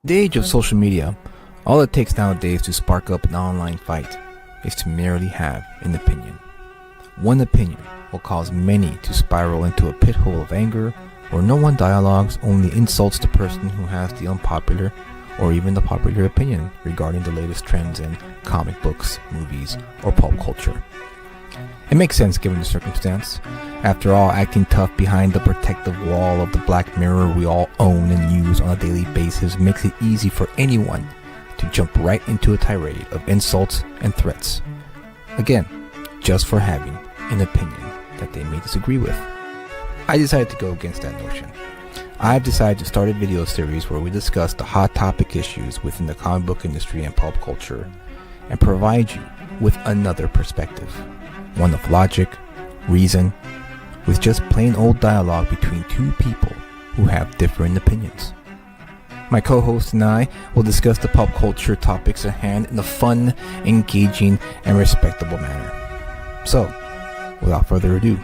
In the age of social media, all it takes nowadays to spark up an online fight is to merely have an opinion. One opinion will cause many to spiral into a pit hole of anger where no one dialogues, only insults the person who has the unpopular or even the popular opinion regarding the latest trends in comic books, movies, or pulp culture. It makes sense given the circumstance. After all, acting tough behind the protective wall of the black mirror we all own and use on a daily basis makes it easy for anyone to jump right into a tirade of insults and threats. Again, just for having an opinion that they may disagree with. I decided to go against that notion. I've decided to start a video series where we discuss the hot topic issues within the comic book industry and pulp culture and provide you with another perspective. One of logic, reason, with just plain old dialogue between two people who have different opinions. My co-host and I will discuss the pulp culture topics at hand in a fun, engaging, and respectable manner. So, without further ado,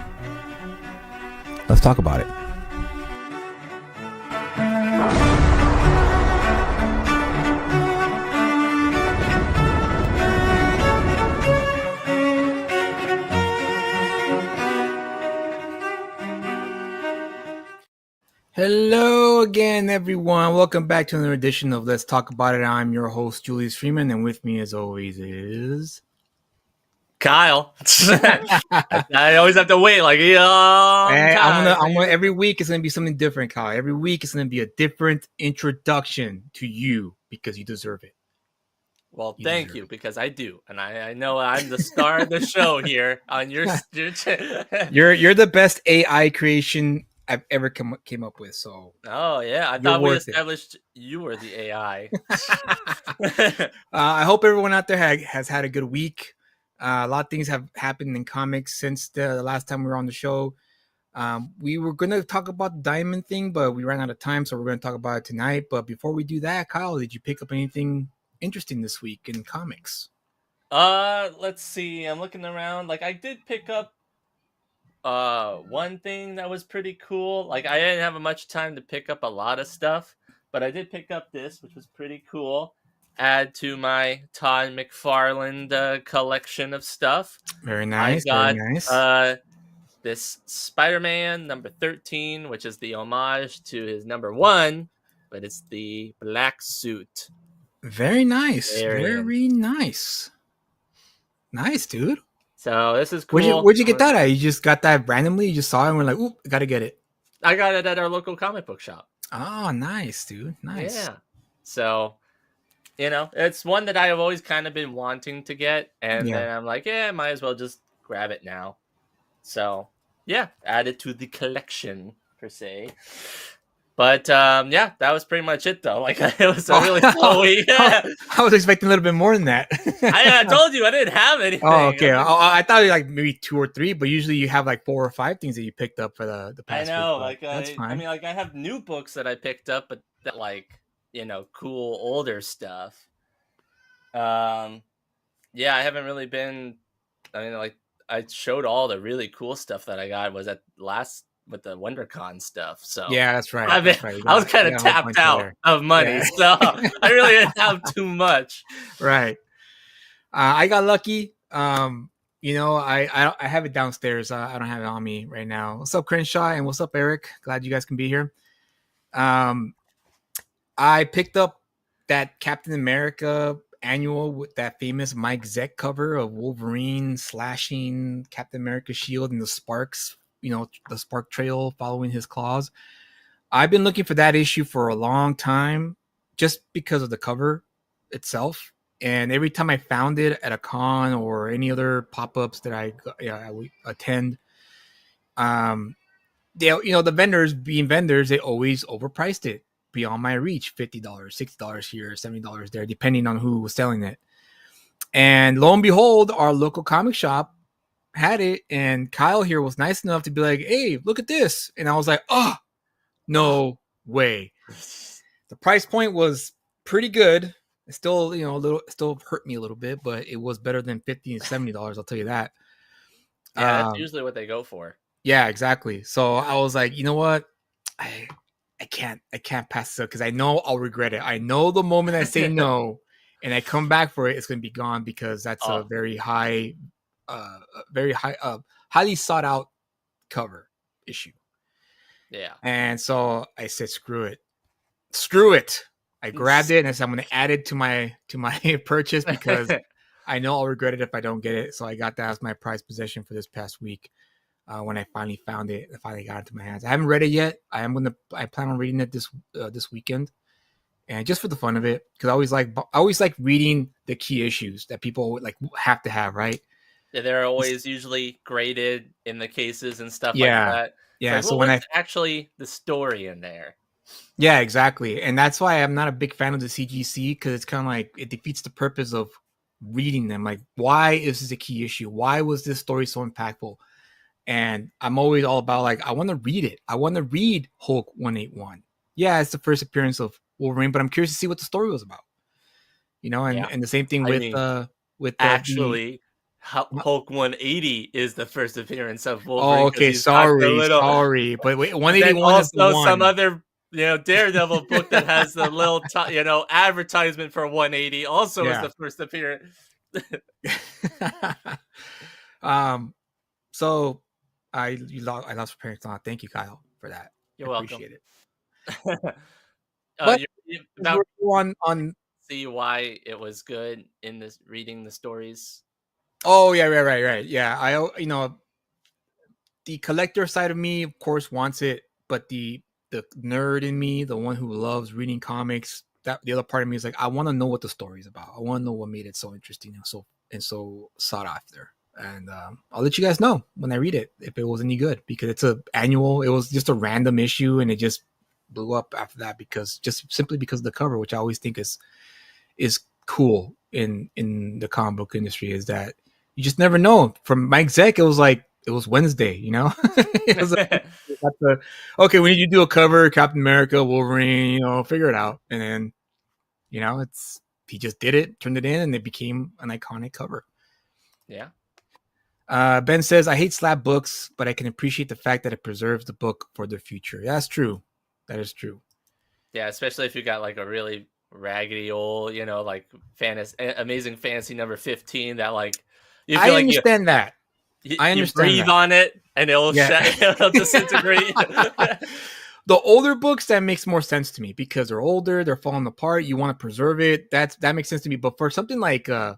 let's talk about it. Hello again, everyone. Welcome back to another edition of Let's Talk About It. I'm your host, Julius Freeman, and with me, as always, is Kyle. I always have to wait like I'm gonna every week it's gonna be something different, Kyle. Every week it's gonna be a different introduction to you because you deserve it. Well, thank you, because I do, and I know I'm the star of the show here on your. You're the best AI creation I've ever came up with. So. Oh yeah, I thought we established you were the AI. I hope everyone out there has had a good week. A lot of things have happened in comics since the last time we were on the show. We were going to talk about the diamond thing, but we ran out of time, so we're going to talk about it tonight. But before we do that, Kyle, did you pick up anything interesting this week in comics? Let's see. I'm looking around. Like, I did pick up one thing that was pretty cool. Like, I didn't have much time to pick up a lot of stuff, but I did pick up this, which was pretty cool. Add to my Todd McFarlane collection of stuff. Very nice. I got very nice. This Spider-Man number 13, which is the homage to his number 1, but it's the black suit. Very nice. Very nice. Nice, dude. So this is cool. Where'd you get that at? You just got that randomly? You just saw it and we're like, oop, gotta get it. I got it at our local comic book shop. Oh, nice, dude. Nice. Yeah. So, it's one that I have always kind of been wanting to get. And then I'm like, might as well just grab it now. So, add it to the collection, per se. But, that was pretty much it, though. Like, it was a really slow week. I was expecting a little bit more than that. I told you I didn't have anything. Oh, okay. I thought like maybe 2 or 3, but usually you have like 4 or 5 things that you picked up for the past week. I know. That's fine. I mean, like, I have new books that I picked up, but that, like, cool older stuff. I haven't really been. I mean, like, I showed all the really cool stuff that I got was at last with the WonderCon stuff. So yeah, that's right. I was kind of tapped out of money, so I really didn't have too much. Right. I got lucky. I have it downstairs. I don't have it on me right now. What's up, Crenshaw? And what's up, Eric? Glad you guys can be here. I picked up that Captain America annual with that famous Mike Zeck cover of Wolverine slashing Captain America's shield and the sparks, the spark trail following his claws. I've been looking for that issue for a long time just because of the cover itself. And every time I found it at a con or any other pop-ups that I attend, the vendors being vendors, they always overpriced it beyond my reach. $50, $60 here, $70 there, depending on who was selling it. And lo and behold, our local comic shop had it, and Kyle here was nice enough to be like, hey, look at this. And I was like, oh, no way. The price point was pretty good. It still, still hurt me a little bit, but it was better than $50 and $70. I'll tell you that. Yeah, that's usually what they go for. Yeah, exactly. So I was like, you know what? I can't pass this up because I know I'll regret it. I know the moment I say no and I come back for it, it's going to be gone because that's a Oh, very high, highly sought out cover issue. yeah. And so I said, screw it. I grabbed it and I said, I'm going to add it to my purchase because I know I'll regret it if I don't get it. So I got that as my prized possession for this past week. When I finally found it, I finally got it to my hands. I haven't read it yet. I plan on reading it this weekend, and just for the fun of it, because I always like reading the key issues that people like have to have, right? Yeah, they're always usually graded in the cases and stuff like Yeah, that. yeah. Like, So what when was actually the story in there? yeah, exactly, and that's why I'm not a big fan of the CGC because it's kind of like it defeats the purpose of reading them. Like, why is this a key issue? Why was this story so impactful? And I'm always all about like, I want to read it. I want to read Hulk 181. Yeah, it's the first appearance of Wolverine, but I'm curious to see what the story was about. You know, Yeah. and the same thing I with mean, the actually, Hulk 180 is the first appearance of oh, Wolverine because okay, he's got the little. sorry, but wait, And then 181 is the also some one. other, Daredevil book that has the little, advertisement for 180 also is Yeah. the first appearance. So I lost preparing thought. Thank you, Kyle, for that. You're I welcome. appreciate it. But About we're on see why it was good in this reading the stories. oh yeah, right. Yeah, the collector side of me, of course, wants it, but the nerd in me, the one who loves reading comics, that the other part of me is like, I want to know what the story is about. I want to know what made it so interesting and so sought after. And I'll let you guys know when I read it if it was any good because it's a annual. It was just a random issue, and it just blew up after that because simply because of the cover, which I always think is cool in the comic book industry, is that you just never know. From Mike Zeck, it was like it was Wednesday, it was like, okay, we need you to do a cover, Captain America, Wolverine, figure it out. And then, he just did it, turned it in, and it became an iconic cover. Yeah. Ben says, I hate slab books, but I can appreciate the fact that it preserves the book for the future. Yeah, that's true. That is true. Yeah, especially if you got like a really raggedy old, like Amazing Fantasy number 15 that like you feel I understand that. I understand you breathe that. on it and it'll disintegrate. The older books, that makes more sense to me because they're older, they're falling apart. You want to preserve it. That makes sense to me. But for something like a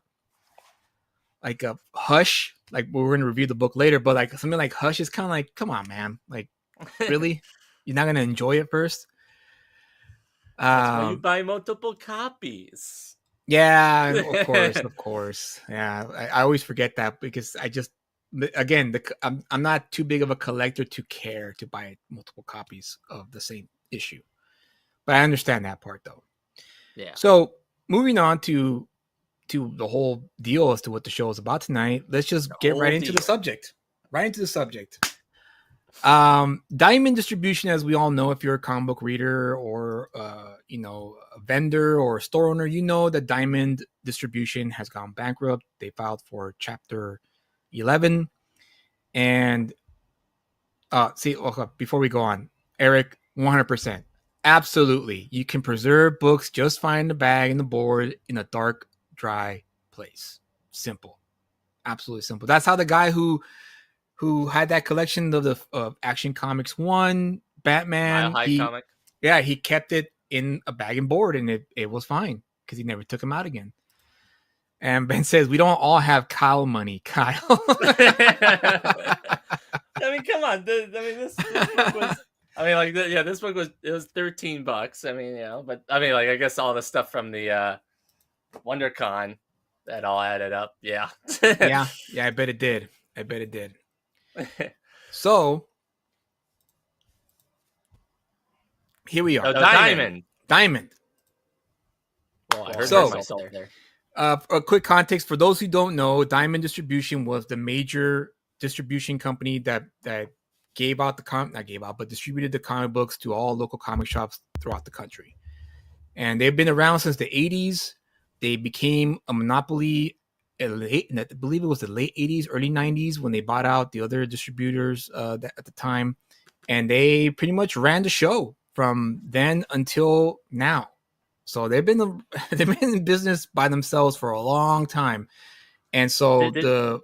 Hush, like we're going to review the book later, but like something like Hush is kind of like, come on, man, like really, you're not going to enjoy it first. That's why you buy multiple copies. Yeah, of course. Yeah, I always forget that because I just, again, I'm not too big of a collector to care to buy multiple copies of the same issue, but I understand that part though. Yeah. So moving on to the whole deal as to what the show is about tonight, let's just get right into the subject. Diamond Distribution, as we all know, if you're a comic book reader or a vendor or a store owner, you know that Diamond Distribution has gone bankrupt. They filed for Chapter 11, and before we go on, Eric, 100%, absolutely, you can preserve books just fine in the bag and the board in a dark, dry place. Simple, absolutely simple. That's how the guy who had that collection of Action Comics 1, Batman, comic. Yeah, he kept it in a bag and board, and it was fine because he never took him out again. And Ben says, we don't all have Kyle money, Kyle. I mean, come on. This book was, this book was, it was $13. I mean, but I mean, like, I guess all the stuff from the WonderCon, that all added up. Yeah. yeah, I bet it did. So here we are. Diamond. Well, I heard myself there. A quick context for those who don't know, Diamond Distribution was the major distribution company that distributed the comic books to all local comic shops throughout the country. And they've been around since the 80s. They became a monopoly I believe it was the late 80s, early 90s when they bought out the other distributors at the time. And they pretty much ran the show from then until now. So they've been in business by themselves for a long time, and so the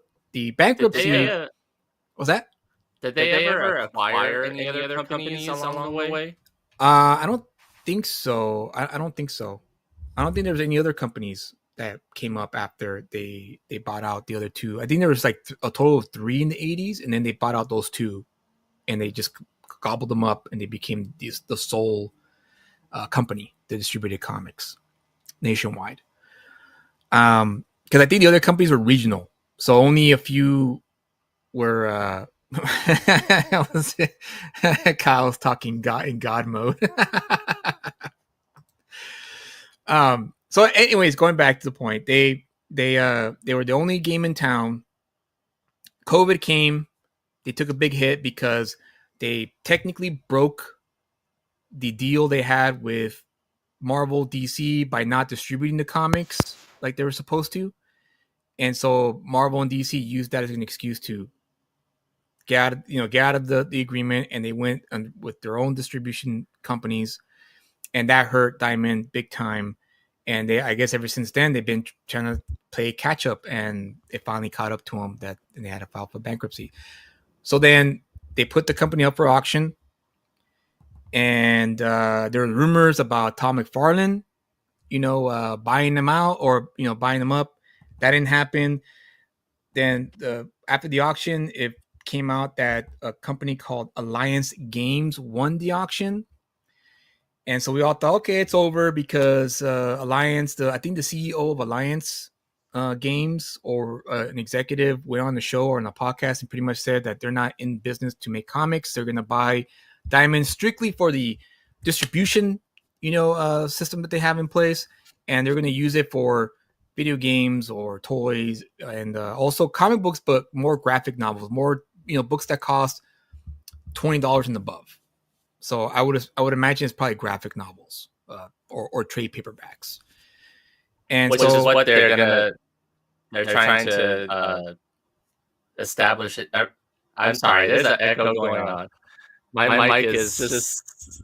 bankruptcy was that. Did they ever acquire any other companies along the way? I don't think so. I don't think so. I don't think there was any other companies that came up after they bought out the other two. I think there was like a total of 3 in the 80s, and then they bought out those two, and they just gobbled them up, and they became the sole company that distributed comics nationwide. Because I think the other companies were regional, so only a few were. Kyle's talking in God mode. So anyways, going back to the point, they were the only game in town. COVID came, they took a big hit because they technically broke the deal they had with Marvel DC by not distributing the comics like they were supposed to. And so Marvel and DC used that as an excuse to get out of the agreement, and they went with their own distribution companies, and that hurt Diamond big time. And I guess ever since then, they've been trying to play catch up, and it finally caught up to them and they had to file for bankruptcy. So then they put the company up for auction, and there were rumors about Todd McFarlane, buying them out or buying them up. That didn't happen. Then after the auction, it came out that a company called Alliance Games won the auction. And so we all thought, okay, it's over because Alliance, I think the CEO of Alliance Games or an executive went on the show or on a podcast and pretty much said that they're not in business to make comics. They're going to buy Diamond strictly for the distribution, system that they have in place. And they're going to use it for video games or toys and also comic books, but more graphic novels, more, books that cost $20 and above. So I would imagine it's probably graphic novels or trade paperbacks. And which is what they're trying to establish it. I'm sorry, there's an echo going on. My mic is just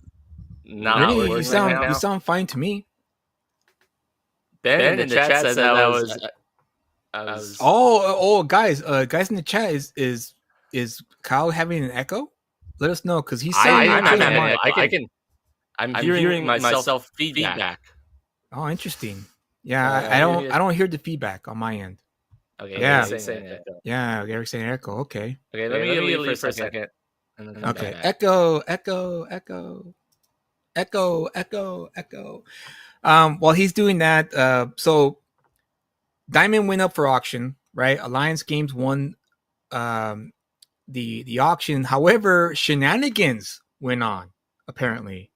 not really, working. You sound fine to me. Ben in the chat said that was guys in the chat, is Kyle having an echo? Let us know, because he's saying I'm hearing myself feedback. Oh, interesting. Yeah, I don't hear the feedback on my end. Okay. Yeah. Eric's saying echo. Okay. Okay. Let me leave for a second. Okay. Echo. While he's doing that, so Diamond went up for auction, right? Alliance Games won the auction. However, shenanigans went on, apparently.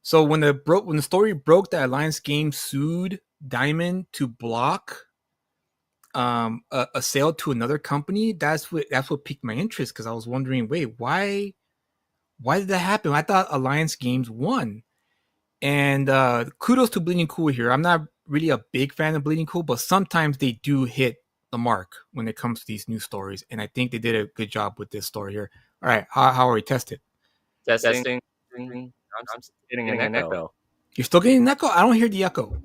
So when the story broke that Alliance Games sued Diamond to block a sale to another company, that's what piqued my interest, because I was wondering, wait, why did that happen? I thought Alliance Games won. And kudos to Bleeding Cool here. I'm not really a big fan of Bleeding Cool, but sometimes they do hit the mark when it comes to these new stories, and I think they did a good job with this story here. All right, how are we? Testing. I'm getting an echo. You're still getting an echo? I don't hear the echo.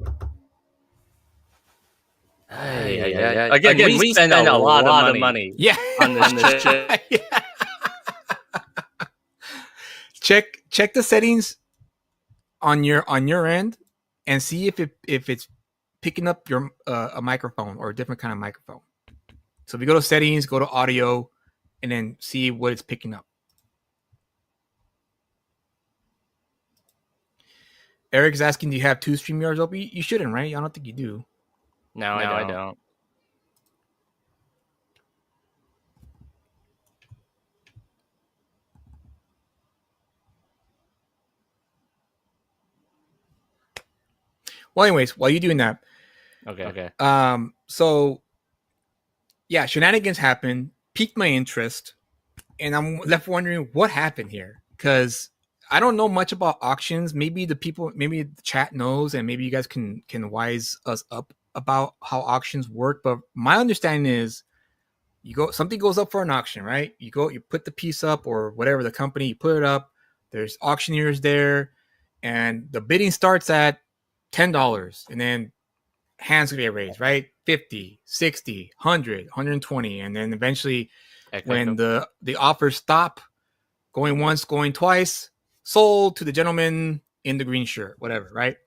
Again, we spend a lot of money. Yeah. On this shit. Check the settings on your end and see if it's picking up your a microphone or a different kind of microphone. So if you go to settings, go to audio, and then see what it's picking up. Eric's asking, do you have 2 StreamYards open? You shouldn't, right? I don't think you do. No, I don't. Well, anyways, while you're doing that, okay. So yeah, shenanigans happened, piqued my interest, and I'm left wondering what happened here, because I don't know much about auctions. Maybe the chat knows, and maybe you guys can wise us up about how auctions work. But my understanding is, something goes up for an auction, right? You put the piece up or whatever, the company, you put it up, There's auctioneers there, and the bidding starts at $10, and then hands gonna get raised, right? 50, 60, 100, 120, and then eventually when the offers stop, going once, going twice, sold to the gentleman in the green shirt, whatever, right?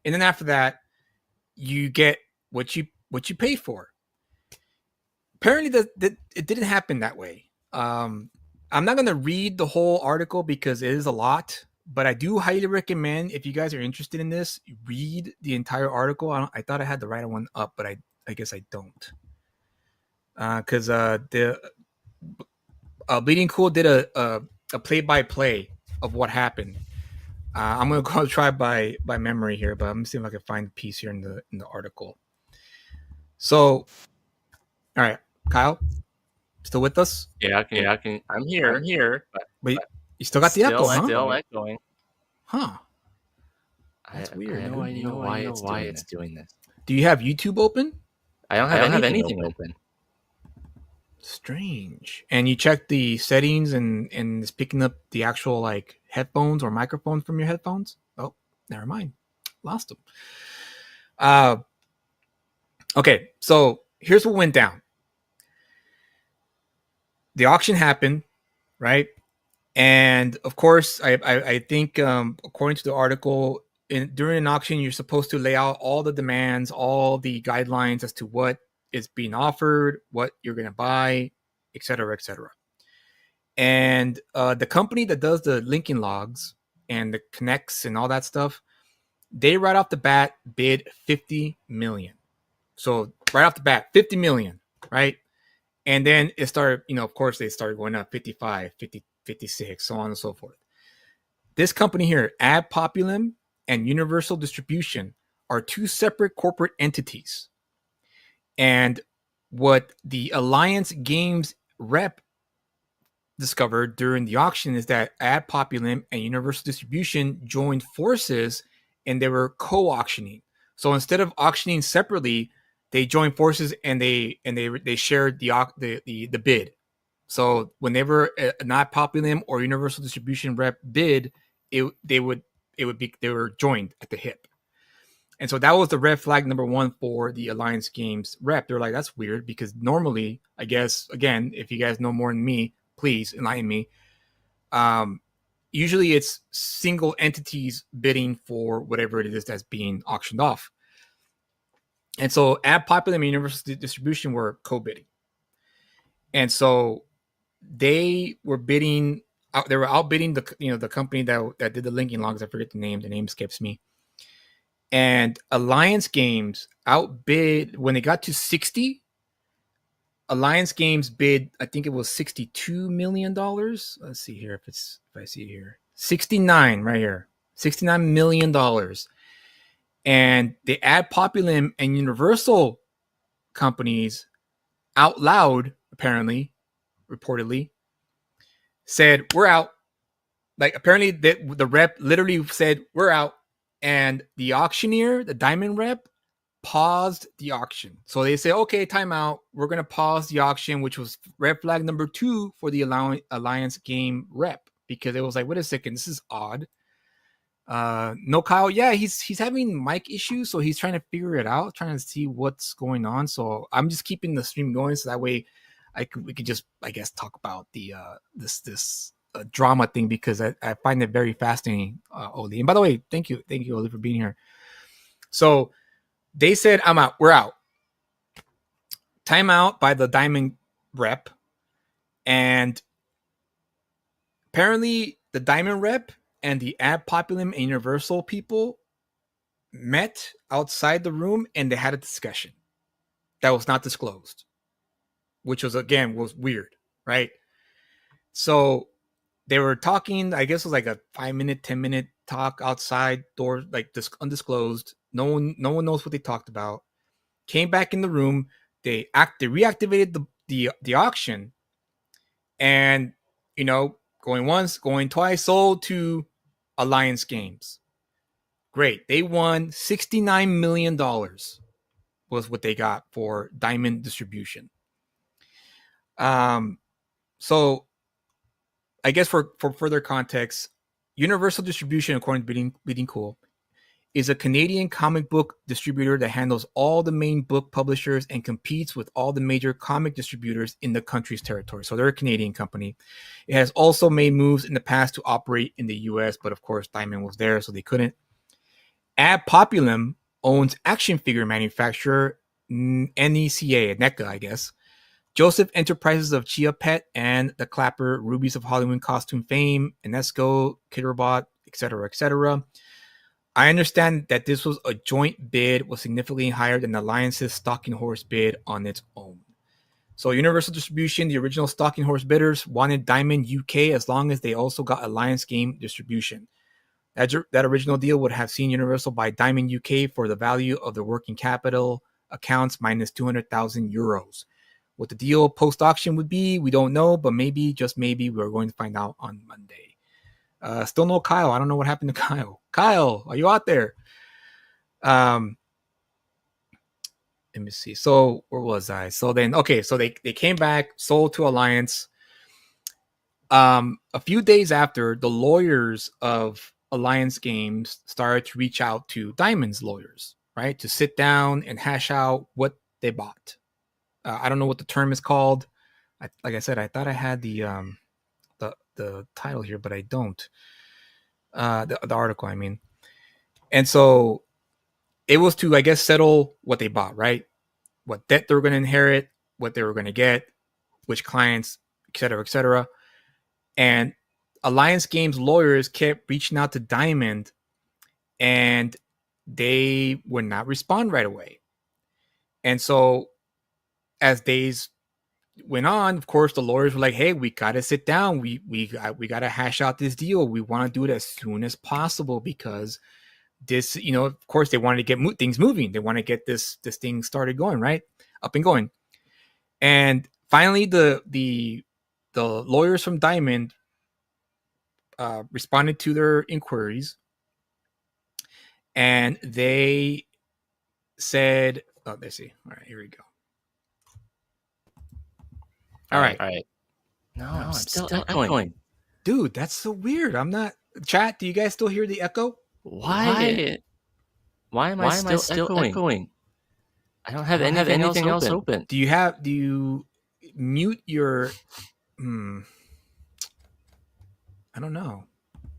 And then after that, you get what you pay for. Apparently, it didn't happen that way. I'm not going to read the whole article because it is a lot, but I do highly recommend, if you guys are interested in this, read the entire article. I thought I had the right one up, but I guess I don't. Because the Bleeding Cool did a play-by-play of what happened. I'm gonna go try by memory here, but I'm gonna see if I can find the piece here in the article. So, all right, Kyle, still with us? Yeah, I can. I'm here. But you still got the echo, huh? Still echoing. Huh? That's weird. I have no idea why it's doing this. Do you have YouTube open? I don't have anything open. Strange. And you check the settings and it's picking up the actual like headphones or microphone from your headphones? Oh, never mind. Lost them. Okay, so here's what went down. The auction happened, right? And of course, I think according to the article, during an auction, you're supposed to lay out all the demands, all the guidelines as to what is being offered, what you're going to buy, et cetera, et cetera. And the company that does the linking logs and the connects and all that stuff, they right off the bat bid 50 million. So right off the bat, 50 million, right? And then it started, of course, they started going up 55, 50, 56, so on and so forth. This company here, Ad Populum and Universal Distribution, are two separate corporate entities. And what the Alliance Games rep discovered during the auction is that Ad Populum and Universal Distribution joined forces and they were co-auctioning. So instead of auctioning separately, they joined forces and they shared the bid. So whenever an Ad Populum or Universal Distribution rep bid, they were joined at the hip. And so that was the red flag number one for the Alliance Games rep. They're like, that's weird, because normally, I guess, again, if you guys know more than me, please enlighten me. Usually it's single entities bidding for whatever it is that's being auctioned off. And so Ad Populum and Universal Distribution were co-bidding. And so they were bidding, they were outbidding the company that did the linking logs. I forget the name escapes me. And Alliance Games outbid, when it got to 60, Alliance Games bid, I think it was $62 million. Let's see here if I see it here. 69 right here. $69 million. And the Ad Populum and Universal companies out loud, apparently, reportedly, said, we're out. Like, apparently the rep literally said, we're out. And the auctioneer, the diamond rep, paused the auction. So they say, okay, time out. We're going to pause the auction, which was red flag number 2 for the Alliance Game rep, because it was like, wait a second, this is odd. No, Kyle, yeah, he's having mic issues, so he's trying to figure it out, trying to see what's going on. So I'm just keeping the stream going, so that way we could just, I guess, talk about the this drama thing, because I find it very fascinating, Oli. And by the way, thank you, Oli, for being here. So they said, I'm out. We're out. Timeout by the Diamond rep. And apparently the Diamond rep and the Ad Populum and Universal people met outside the room and they had a discussion that was not disclosed, which was weird, right? So they were talking, I guess it was like a 5-minute, 10-minute talk outside door, like this undisclosed. No one knows what they talked about. Came back in the room. They reactivated the auction, and going once, going twice, sold to Alliance Games. Great. They won $69 million was what they got for Diamond Distribution. So I guess for further context, Universal Distribution, according to Bleeding Cool, is a Canadian comic book distributor that handles all the main book publishers and competes with all the major comic distributors in the country's territory. So they're a Canadian company. It has also made moves in the past to operate in the US, but of course Diamond was there, so they couldn't. Ad Populum owns action figure manufacturer NECA, I guess. Joseph Enterprises of Chia Pet and the Clapper, Rubies of Hollywood costume fame, Enesco, Kidderbot, etc., etc. I understand that this was a joint bid, was significantly higher than the Alliance's Stalking Horse bid on its own. So Universal Distribution, the original Stalking Horse bidders, wanted Diamond UK as long as they also got Alliance game distribution. That original deal would have seen Universal buy Diamond UK for the value of the working capital accounts minus 200,000 euros. What the deal post-auction would be, we don't know, but maybe, just maybe, we're going to find out on Monday. Still no Kyle. I don't know what happened to Kyle. Kyle, are you out there? Let me see. So where was I? So then, okay, so they came back, sold to Alliance. A few days after, the lawyers of Alliance Games started to reach out to Diamond's lawyers, right, to sit down and hash out what they bought. I don't know what the term is called. Like I said, I thought I had the title here, but I don't. The article, I mean. And so it was to, I guess, settle what they bought, right? What debt they were going to inherit, what they were going to get, which clients, et cetera, et cetera. And Alliance Games lawyers kept reaching out to Diamond, and they would not respond right away. And so as days went on, of course, the lawyers were like, hey, we got to sit down. We got to hash out this deal. We want to do it as soon as possible because this, of course, they wanted to get things moving. They want to get this thing started going, right? Up and going. And finally, the lawyers from Diamond responded to their inquiries, and they said, let's see. All right, here we go. All right. No, I'm still echoing. Dude, that's so weird. I'm not. Chat, do you guys still hear the echo? Why am I still echoing? I don't have anything else open. Do you mute your? I don't know.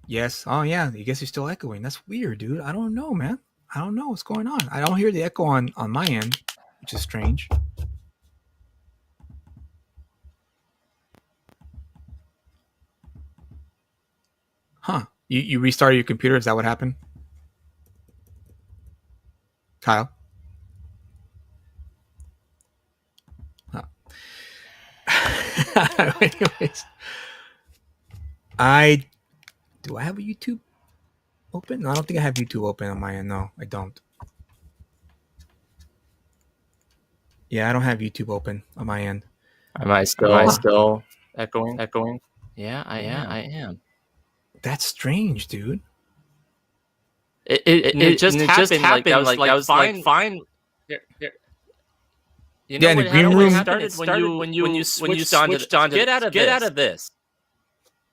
Yes. Oh yeah. I guess you're still echoing. That's weird, dude. I don't know, man. I don't know what's going on. I don't hear the echo on my end, which is strange. Huh. You restarted your computer? Is that what happened? Kyle? Huh. Anyways. Do I have a YouTube open? No, I don't think I have YouTube open on my end. No, I don't. Yeah, I don't have YouTube open on my end. Am I still echoing? Yeah, I am. That's strange, dude. It just happened. Like I was fine. Here. You know in the green room started when you switched on to get out of this.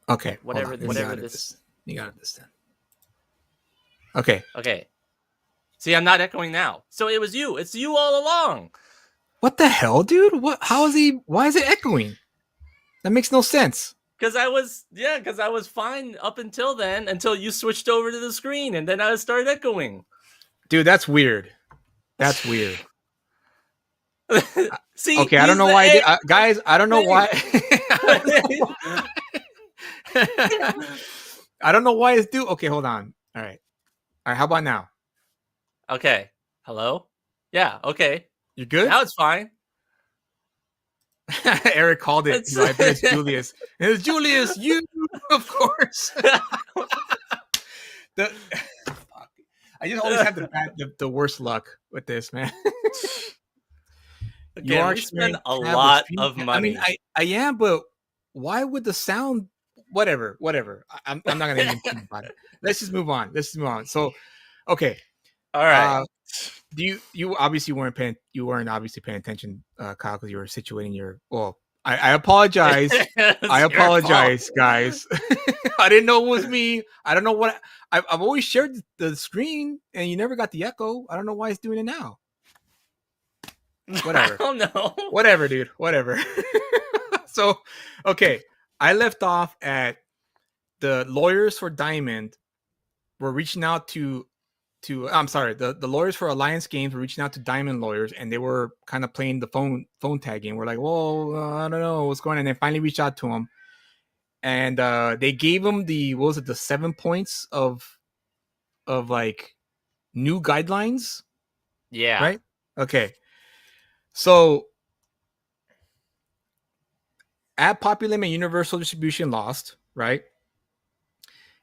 Okay. Whatever this. You got this then. Okay. See, I'm not echoing now. So it was you. It's you all along. What the hell, dude? What? How is he? Why is it echoing? That makes no sense. Because I was fine up until then, until you switched over to the screen, and then I started echoing. Dude, that's weird. That's weird. See, okay, I don't know why, guys. I don't know why. I don't know why it's due. Okay, hold on. All right. How about now? Okay. Hello? Yeah, okay. You good? Now it's fine. Eric called it. He's like, it's Julius. It's Julius, you, of course. I just always have the worst luck with this, man. Again, we spend a lot of money. I mean, I am, but why would the sound? Whatever. I'm not gonna even think about it. Let's just move on. So, okay. All right. You obviously weren't paying attention, Kyle, because you were situating your. Well, I apologize. It's I your apologize, fault. guys. I didn't know it was me. I don't know what I've always shared the screen, and you never got the echo. I don't know why it's doing it now. Whatever. I don't know. Whatever, dude. Whatever. So, okay, I left off at the lawyers for Diamond were reaching out to I'm sorry, the lawyers for Alliance Games were reaching out to Diamond lawyers, and they were kind of playing the phone tag game. We're like, well, I don't know what's going on. And they finally reached out to him, and they gave him the 7 points of like new guidelines, Yeah. right? Okay, so Ad Populum and Universal Distribution lost, right?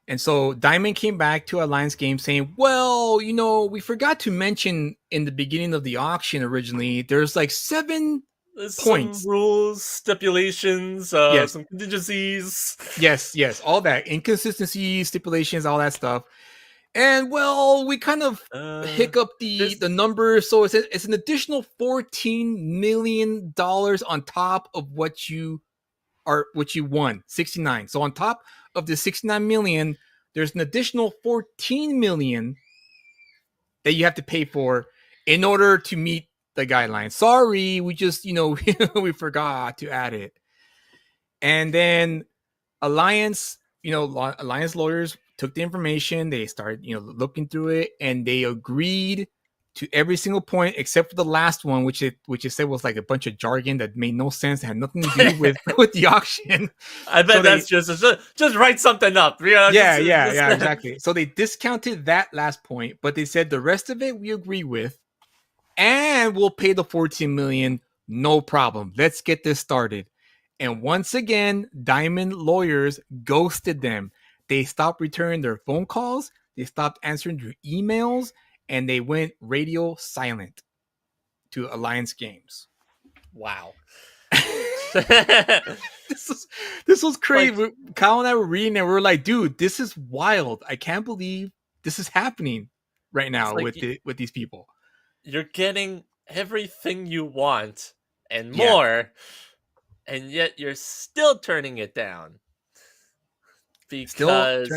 And so Diamond came back to Alliance Games saying, well, we forgot to mention in the beginning of the auction originally, there's like 7 There's points. some rules, stipulations, Yes. some contingencies. Yes, all that. Inconsistencies, stipulations, all that stuff. And well, we kind of hiccup the numbers. So it's an additional $14 million on top of what you won, 69. So on top of the 69 million, there's an additional 14 million that you have to pay for in order to meet the guidelines. Sorry, we just, we forgot to add it. And then Alliance lawyers took the information, they started, looking through it, and they agreed to every single point except for the last one, which it said was like a bunch of jargon that made no sense, had nothing to do with the auction. I bet that's just write something up. Yeah, exactly. So they discounted that last point, but they said the rest of it we agree with, and we'll pay the 14 million, no problem. Let's get this started. And once again, Diamond lawyers ghosted them. They stopped returning their phone calls, they stopped answering their emails, and they went radio silent to Alliance Games. Wow. This was crazy. Like, Kyle and I were reading and we were like, dude, this is wild. I can't believe this is happening right now with these people. You're getting everything you want and more, and yet you're still turning it down. Because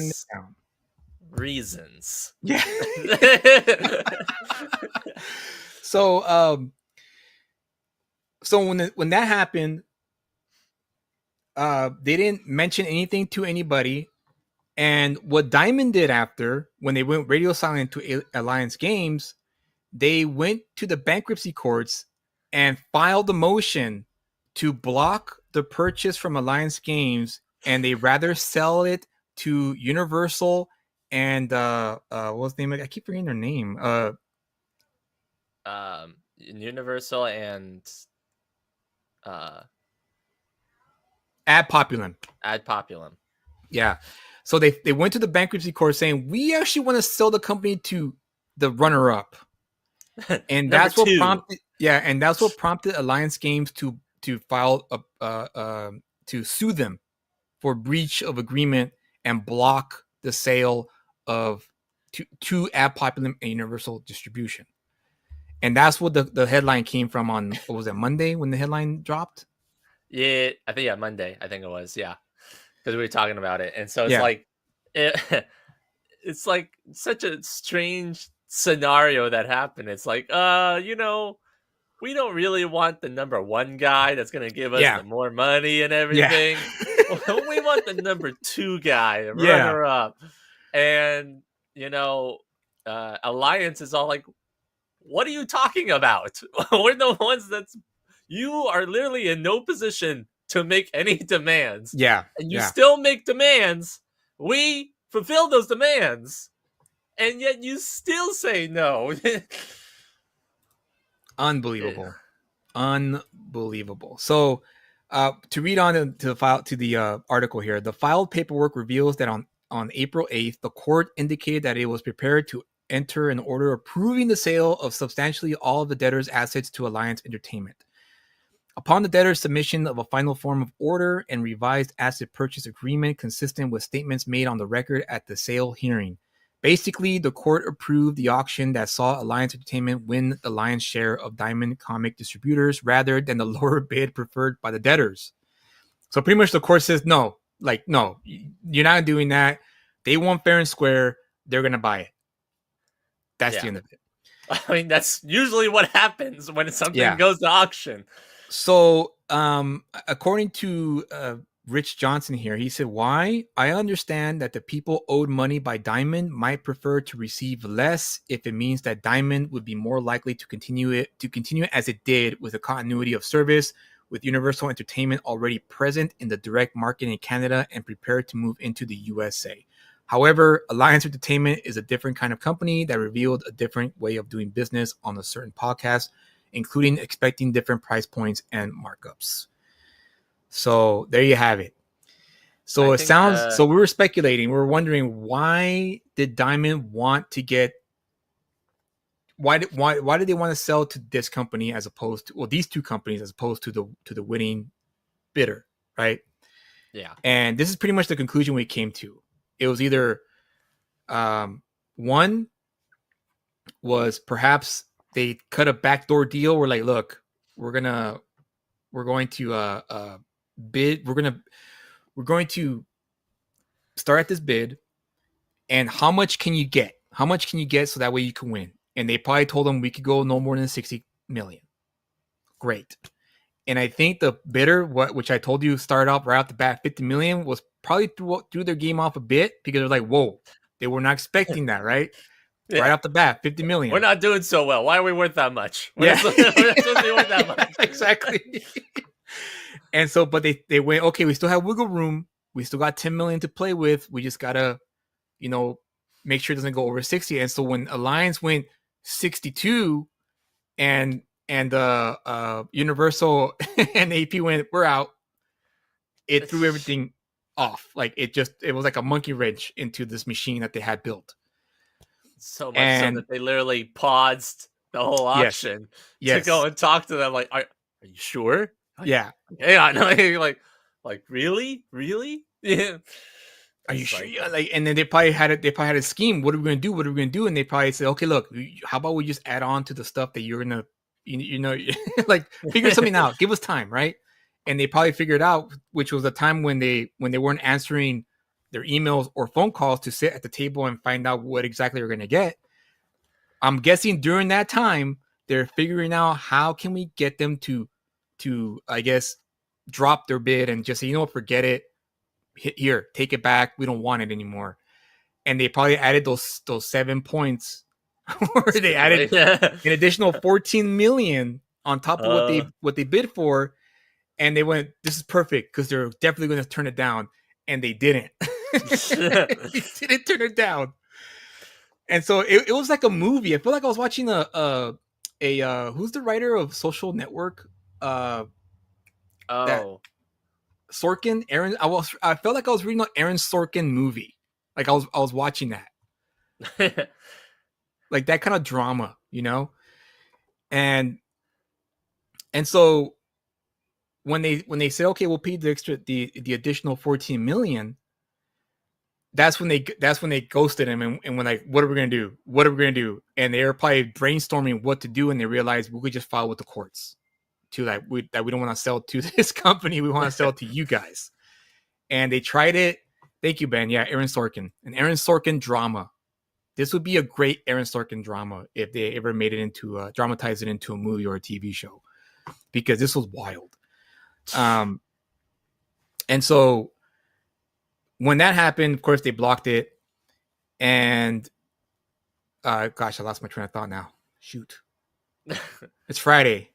reasons. Yeah. So when that happened, they didn't mention anything to anybody. And what Diamond did after, when they went radio silent to Alliance Games, they went to the bankruptcy courts and filed a motion to block the purchase from Alliance Games, and they rather sell it to Universal and what's the name? I keep forgetting their name. Universal and Ad Populum. Ad Populum. Yeah. So they went to the bankruptcy court saying, we actually want to sell the company to the runner-up. And that's what prompted Alliance Games to file to sue them for breach of agreement and block the sale of to Ad Populum and Universal Distribution. And that's what the headline came from on, what was it, Monday when the headline dropped? Yeah, I think Monday. I think it was, yeah, because we were talking about it, and so it's it's like such a strange scenario that happened. It's like, we don't really want the number 1 guy that's going to give us the more money and everything. Yeah. We want the number 2 guy, the runner up. And, Alliance is all like, what are you talking about? We're the ones you are literally in no position to make any demands. Yeah. And you still make demands. We fulfill those demands. And yet you still say no. Unbelievable. Unbelievable. So to read on to the article here, the filed paperwork reveals that on April 8th, the court indicated that it was prepared to enter an order approving the sale of substantially all of the debtor's assets to Alliance Entertainment. Upon the debtor's submission of a final form of order and revised asset purchase agreement consistent with statements made on the record at the sale hearing, basically, the court approved the auction that saw Alliance Entertainment win the lion's share of Diamond comic distributors rather than the lower bid preferred by the debtors. So pretty much the court says no, like no, you're not doing that. They want fair and square. They're gonna buy it. That's Yeah. the end of it. I mean, that's usually what happens when something Yeah. goes to auction. So, according to Rich Johnson here, he said, "Why? I understand that the people owed money by Diamond might prefer to receive less if it means that Diamond would be more likely to continue as it did with a continuity of service, with Universal Entertainment already present in the direct market in Canada and prepared to move into the USA. However, Alliance Entertainment is a different kind of company that revealed a different way of doing business on a certain podcast, including expecting different price points and markups." So there you have it. So it sounds, so we were speculating, we were wondering, why did Diamond want to get, why did they want to sell to this company as opposed to, well, these two companies as opposed to the winning bidder, right? Yeah. And this is pretty much the conclusion we came to. It was either one was perhaps they cut a backdoor deal. We're like, look, we're going to bid. We're going to start at this bid, and how much can you get? How much can you get so that way you can win? And they probably told them we could go no more than 60 million. Great. And I think the bidder, which I told you started off right off the bat, 50 million, was probably threw their game off a bit because they're like, whoa, they were not expecting that, right? Yeah. Right off the bat, 50 million. We're not doing so well. Why are we worth that much? We're not supposed to be worth that much. Exactly. And so, but they went, okay, we still have wiggle room. We still got 10 million to play with. We just gotta, make sure it doesn't go over 60. And so when Alliance went 62 and Universal and AP went, we're out, it threw everything off. Like it was like a monkey wrench into this machine that they had built. So much so that they literally paused the whole auction to go and talk to them. Like, are you sure? Like, yeah. Yeah. Like really? Yeah. Are you sure? Like, and then they probably had a scheme. What are we going to do? What are we going to do? And they probably said, okay, look, how about we just add on to the stuff that you're going to, like figure something out. Give us time. Right. And they probably figured out, which was a time when they weren't answering their emails or phone calls to sit at the table and find out what exactly they're going to get. I'm guessing during that time, they're figuring out how can we get them to, I guess, drop their bid and just say, forget it. Here, take it back. We don't want it anymore. And they probably added those 7 points where they added an additional 14 million on top of what they bid for. And they went, this is perfect because they're definitely going to turn it down. And they didn't. They didn't turn it down. And so it was like a movie. I feel like I was watching a who's the writer of Social Network? Sorkin, Aaron. I felt like I was reading an Aaron Sorkin movie. Like I was watching that. Like that kind of drama, And so when they say, okay, we'll pay the additional 14 million, that's when they ghosted him and when like, what are we gonna do? What are we gonna do? And they were probably brainstorming what to do, and they realized we could just file with the courts to that we don't want to sell to this company. We want to sell to you guys. And they tried it. Thank you, Ben. Yeah, Aaron Sorkin. An Aaron Sorkin drama. This would be a great Aaron Sorkin drama if they ever made it into dramatized it into a movie or a TV show, because this was wild. And so when that happened, of course, they blocked it. And gosh, I lost my train of thought now. Shoot. It's Friday.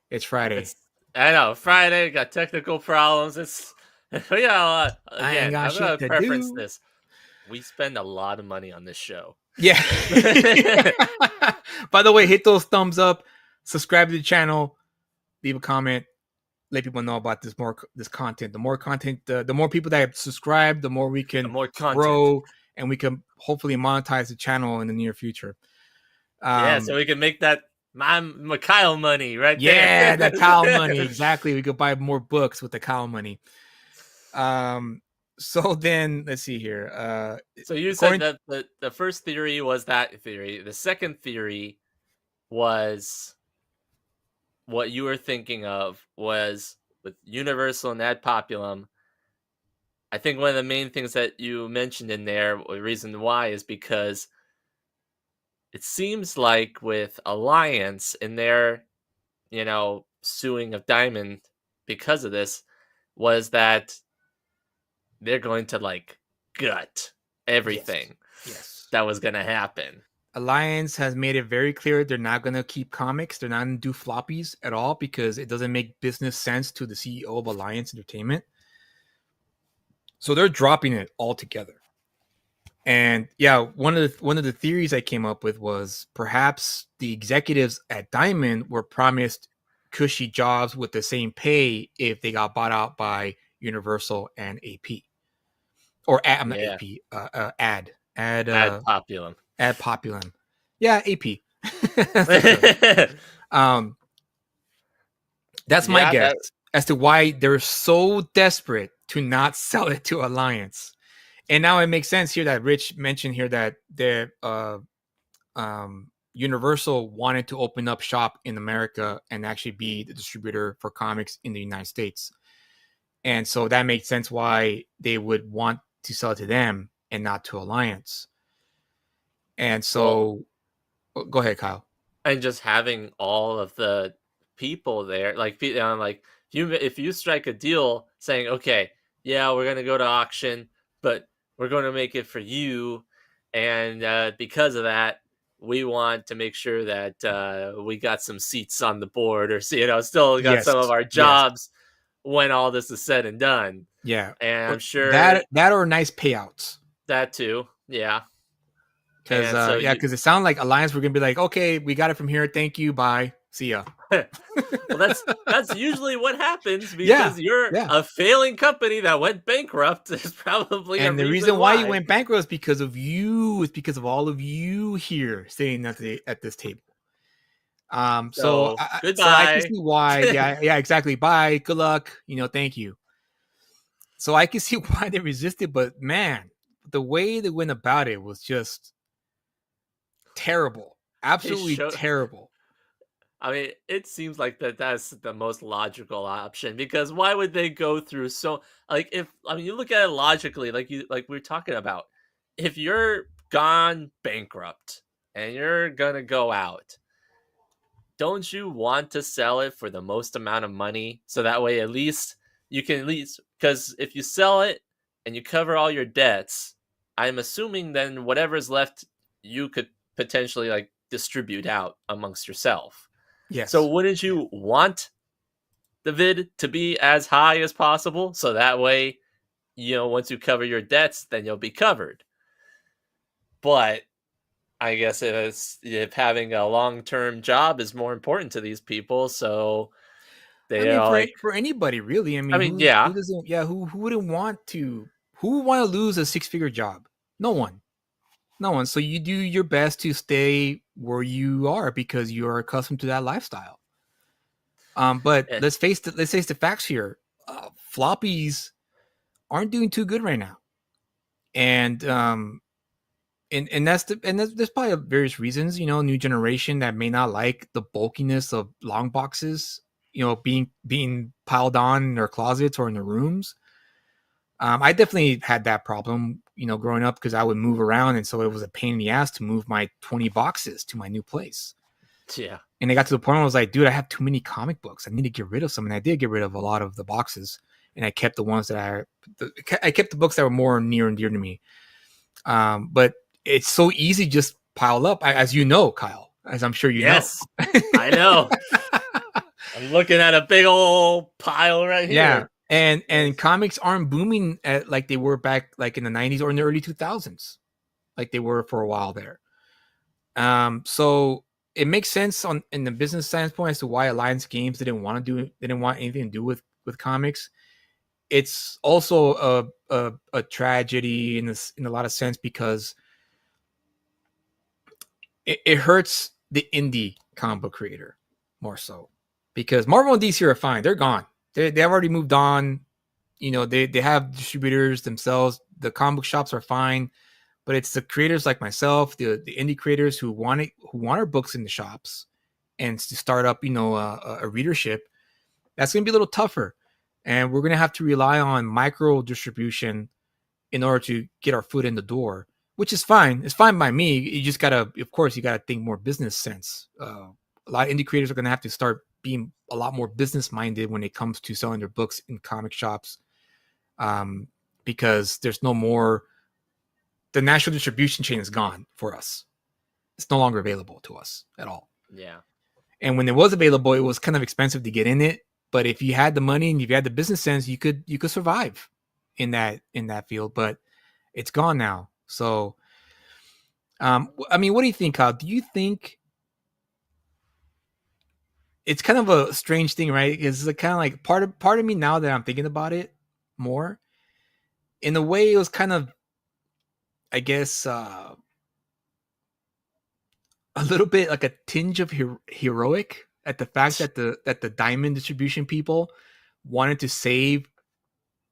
I know. Friday, got technical problems. Again, I'm going to preference this. We spend a lot of money on this show. Yeah. By the way, hit those thumbs up, subscribe to the channel, leave a comment, let people know about this content. The more content, the more people that subscribe, the more we can grow, and we can hopefully monetize the channel in the near future. So we can make that Kyle money, right? Yeah, that Kyle money, exactly. We could buy more books with the Kyle money. So then let's see here. So you said that the first theory was that theory. The second theory was what you were thinking of was with Universal and Ad Populum. I think one of the main things that you mentioned in there, the reason why is because it seems like with Alliance in their, suing of Diamond because of this, was that they're going to like gut everything Yes. that was going to happen. Alliance has made it very clear they're not going to keep comics. They're not going to do floppies at all because it doesn't make business sense to the CEO of Alliance Entertainment. So they're dropping it altogether. And yeah, one of the theories I came up with was perhaps the executives at Diamond were promised cushy jobs with the same pay if they got bought out by Universal and AP, or not Yeah. AP, ad Populum. Ad Populum. Yeah, AP. That's my guess as to why they're so desperate to not sell it to Alliance. And now it makes sense here that Rich mentioned here that the Universal wanted to open up shop in America and actually be the distributor for comics in the United States. And so that makes sense why they would want to sell it to them and not to Alliance. And so, go ahead, Kyle. And just having all of the people there, if you strike a deal saying, okay, yeah, we're going to go to auction, but we're going to make it for you. And because of that, we want to make sure that we got some seats on the board, or still got some of our jobs when all this is said and done. Yeah. And I'm sure that or nice payouts. That too. Yeah. Because it sounded like Alliance were going to be like, okay, we got it from here. Thank you. Bye. See ya. Well, that's usually what happens because you're a failing company that went bankrupt. Is probably and the reason why you went bankrupt is because of you. It's because of all of you here sitting at this table. So goodbye. So I can see why. Yeah, exactly. Bye. Good luck. Thank you. So I can see why they resisted, but man, the way they went about it was just terrible. Absolutely terrible. I mean, it seems like that's the most logical option, because why would they go through you look at it logically, like we're talking about, if you're gone bankrupt and you're gonna go out, don't you want to sell it for the most amount of money so that way at least you can because if you sell it and you cover all your debts, I'm assuming then whatever's left you could potentially distribute out amongst yourself. Yes. So wouldn't you want the vid to be as high as possible so that way, once you cover your debts, then you'll be covered. But I guess if having a long-term job is more important to these people, so for anybody really. Who wouldn't want to? Who would want to lose a six-figure job? No one. So you do your best to stay where you are because you are accustomed to that lifestyle. But let's face the facts here. Floppies aren't doing too good right now, and there's probably various reasons. New generation that may not like the bulkiness of long boxes. Being piled on in their closets or in their rooms. I definitely had that problem, growing up, because I would move around, and so it was a pain in the ass to move my 20 boxes to my new place. Yeah. And it got to the point where I was like, dude, I have too many comic books. I need to get rid of some. And I did get rid of a lot of the boxes, and I kept the ones that I kept the books that were more near and dear to me. But it's so easy to just pile up, as you know, Kyle, as I'm sure you know. Yes, I know. I'm looking at a big old pile right here. Yeah. And comics aren't booming like they were back in the 90s or in the early 2000s, like they were for a while there. So it makes sense in the business standpoint as to why Alliance Games didn't want anything to do with comics. It's also a tragedy in a lot of sense because it hurts the indie comic book creator more so, because Marvel and DC are fine. They're gone. They've already moved on. They have distributors themselves. The comic book shops are fine, but it's the creators like myself, the indie creators who want our books in the shops and to start up, a readership. That's going to be a little tougher. and we're going to have to rely on micro distribution in order to get our foot in the door, which is fine. It's fine by me. You just gotta, of course, you gotta think more business sense. A lot of indie creators are gonna have to start being a lot more business minded when it comes to selling their books in comic shops, because there's no more. The national distribution chain is gone for us. It's no longer available to us at all. Yeah. And when it was available, it was kind of expensive to get in it. But if you had the money and if you had the business sense, you could survive in that field. But it's gone now. So, I mean, what do you think, Kyle? Do you think it's kind of a strange thing, right? It's kind of like part of me now that I'm thinking about it more. In a way, it was kind of, I guess, a little bit like a tinge of heroic at the fact that the Diamond distribution people wanted to save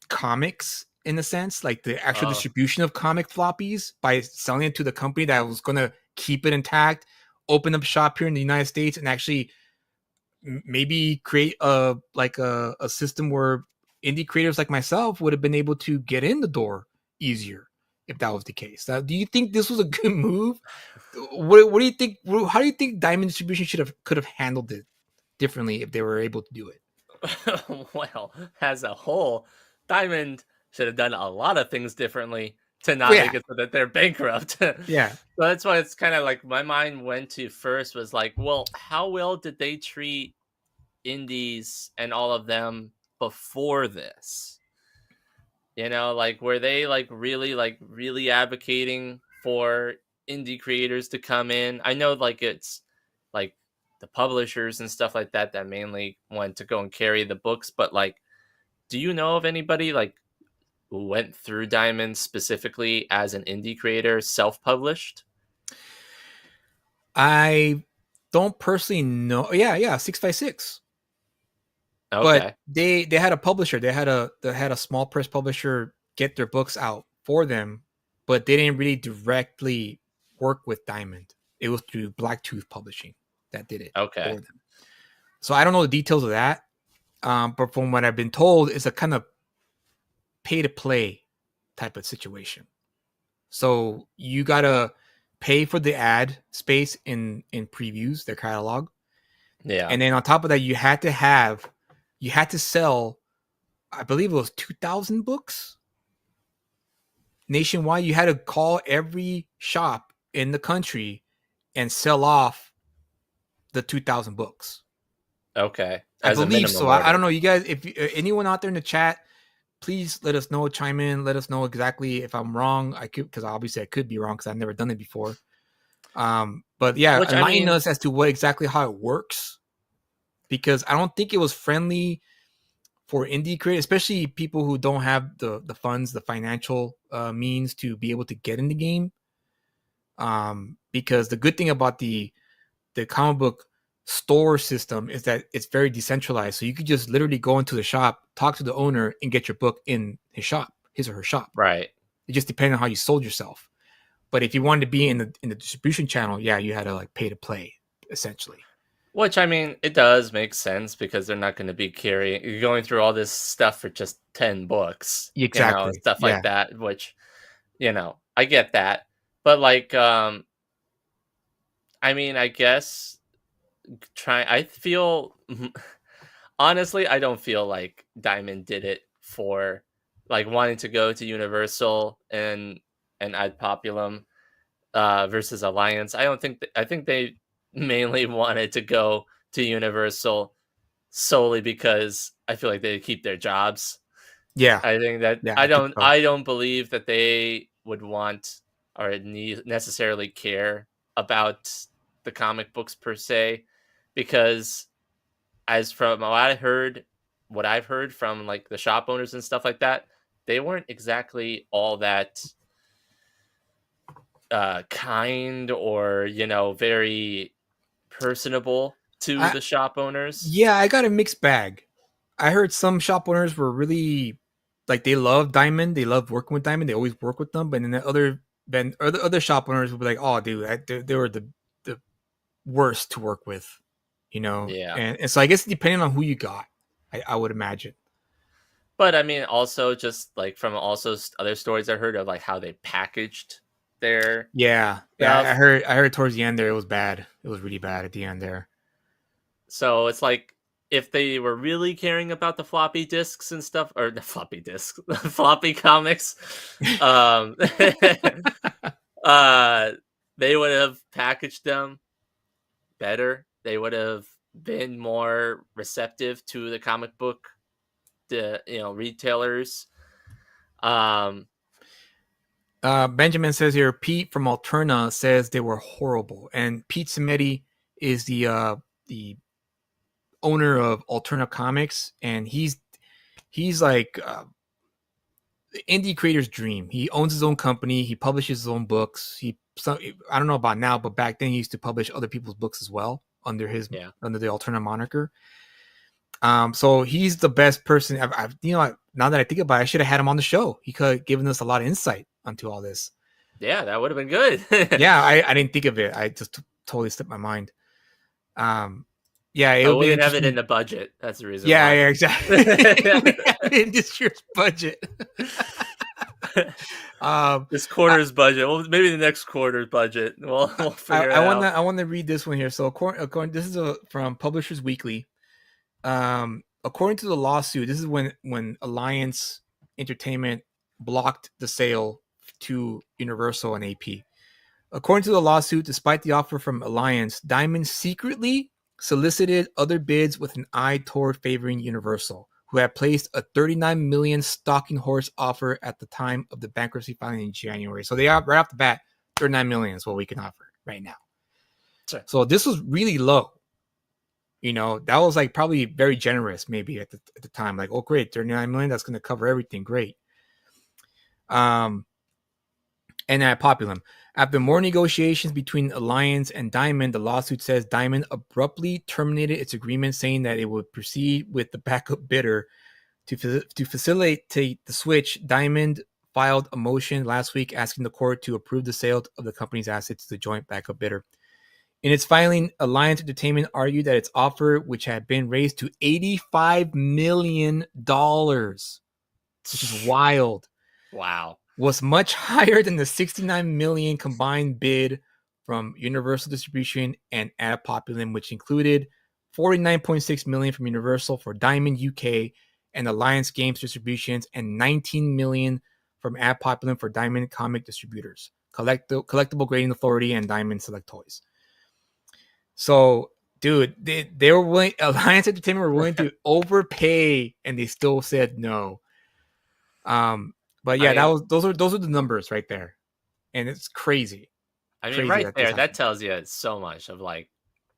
comics in a sense, like the actual distribution of comic floppies by selling it to the company that was going to keep it intact, open up shop here in the United States, and actually maybe create a system where indie creators like myself would have been able to get in the door easier if that was the case. Do you think this was a good move? What do you think? How do you think Diamond Distribution could have handled it differently if they were able to do it? Well, as a whole, Diamond should have done a lot of things differently to not make it so that they're bankrupt. Yeah. So that's why it's kind of like my mind went to first was like, well, how well did they treat indies and all of them before this? You know, like were they really advocating for indie creators to come in? I know like it's like the publishers and stuff like that mainly want to go and carry the books, but like, do you know of anybody like who went through Diamond specifically as an indie creator, self-published? I don't personally know. Yeah, 656. Okay. But they had a publisher. They had a small press publisher get their books out for them, but they didn't really directly work with Diamond. It was through Blacktooth Publishing that did it for them. So I don't know the details of that, but from what I've been told, it's a kind of pay to play type of situation. So you gotta pay for the ad space in previews, their catalog. Yeah. And then on top of that, you had to sell, I believe it was 2,000 books nationwide. You had to call every shop in the country and sell off the 2,000 books. Okay. I believe so. I don't know. You guys, if anyone out there in the chat, please let us know, chime in, let us know exactly if I'm wrong. I could, because obviously I could be wrong because I've never done it before. But yeah, enlighten us as to how it works, because I don't think it was friendly for indie creators, especially people who don't have the funds, the financial means to be able to get in the game. Because the good thing about the comic book store system is that it's very decentralized. So you could just literally go into the shop, talk to the owner, and get your book in his or her shop. Right. It just depended on how you sold yourself. But if you wanted to be in the distribution channel, yeah, you had to like pay to play, essentially. Which, I mean, it does make sense because they're not going to be going through all this stuff for just 10 books. Exactly. You know, stuff like that, which, you know, I get that. But like, I mean, I guess I feel, honestly, I don't feel like Diamond did it for like wanting to go to Universal and Ad Populum versus Alliance. I think they mainly wanted to go to Universal solely because I feel like they keep their jobs. Yeah. I think that I don't believe that they would want or necessarily care about the comic books per se, because as from what I've heard from like the shop owners and stuff like that, they weren't exactly all that kind or, you know, very personable to the shop owners. Yeah, I got a mixed bag. I heard some shop owners were really like, they love Diamond, they love working with Diamond, they always work with them. But then the other shop owners would be like, oh dude, they were the worst to work with, you know. Yeah. And so I guess depending on who you got, I would imagine. But I mean, also just like from also other stories I heard of, like how they packaged their Yeah, stuff. I heard towards the end there it was bad. It was really bad at the end there. So it's like if they were really caring about the floppy disks and stuff, or the floppy disks, the floppy comics, um, uh, they would have packaged them better. They would have been more receptive to the comic book, the retailers. Um, Benjamin says here, Pete from Alterna says they were horrible, and Pete Samedi is the owner of Alterna Comics, and he's like the indie creator's dream. He owns his own company. He publishes his own books. I don't know about now, but back then he used to publish other people's books as well under under the Alterna moniker. So he's the best person. I've now that I think about it, I should have had him on the show. He could have given us a lot of insight onto all this. Yeah, that would have been good. Yeah, I didn't think of it. I just totally slipped my mind. Yeah, it I would be wouldn't have it interesting. in the budget. That's the reason. Yeah, why. yeah, exactly. In this year's budget. This quarter's budget. Well, maybe the next quarter's budget. We'll figure it out. I want to read this one here. So according this is from Publishers Weekly. According to the lawsuit, this is when Alliance Entertainment blocked the sale to Universal and AP. According to the lawsuit, despite the offer from Alliance, Diamond secretly solicited other bids with an eye toward favoring Universal, who had placed a $39 million stalking horse offer at the time of the bankruptcy filing in January. So they are right off the bat, $39 million is what we can offer right now. Sure. So this was really low. That was like probably very generous maybe at the time. Like, oh great, $39 million, that's going to cover everything. Great. And at Populum, after more negotiations between Alliance and Diamond, the lawsuit says Diamond abruptly terminated its agreement, saying that it would proceed with the backup bidder. To facilitate the switch, Diamond filed a motion last week asking the court to approve the sale of the company's assets to the joint backup bidder. In its filing, Alliance Entertainment argued that its offer, which had been raised to $85 million, which is wild. Wow. Was much higher than the $69 million combined bid from Universal Distribution and Ad Populum, which included $49.6 million from Universal for Diamond UK and Alliance Games Distributions, and $19 million from Ad Populum for Diamond Comic Distributors, Collectible Grading Authority, and Diamond Select Toys. So, dude, they were willing. Alliance Entertainment were willing to overpay, and they still said no. But yeah, those are the numbers right there, and it's crazy. I mean, right there, that tells you so much of like,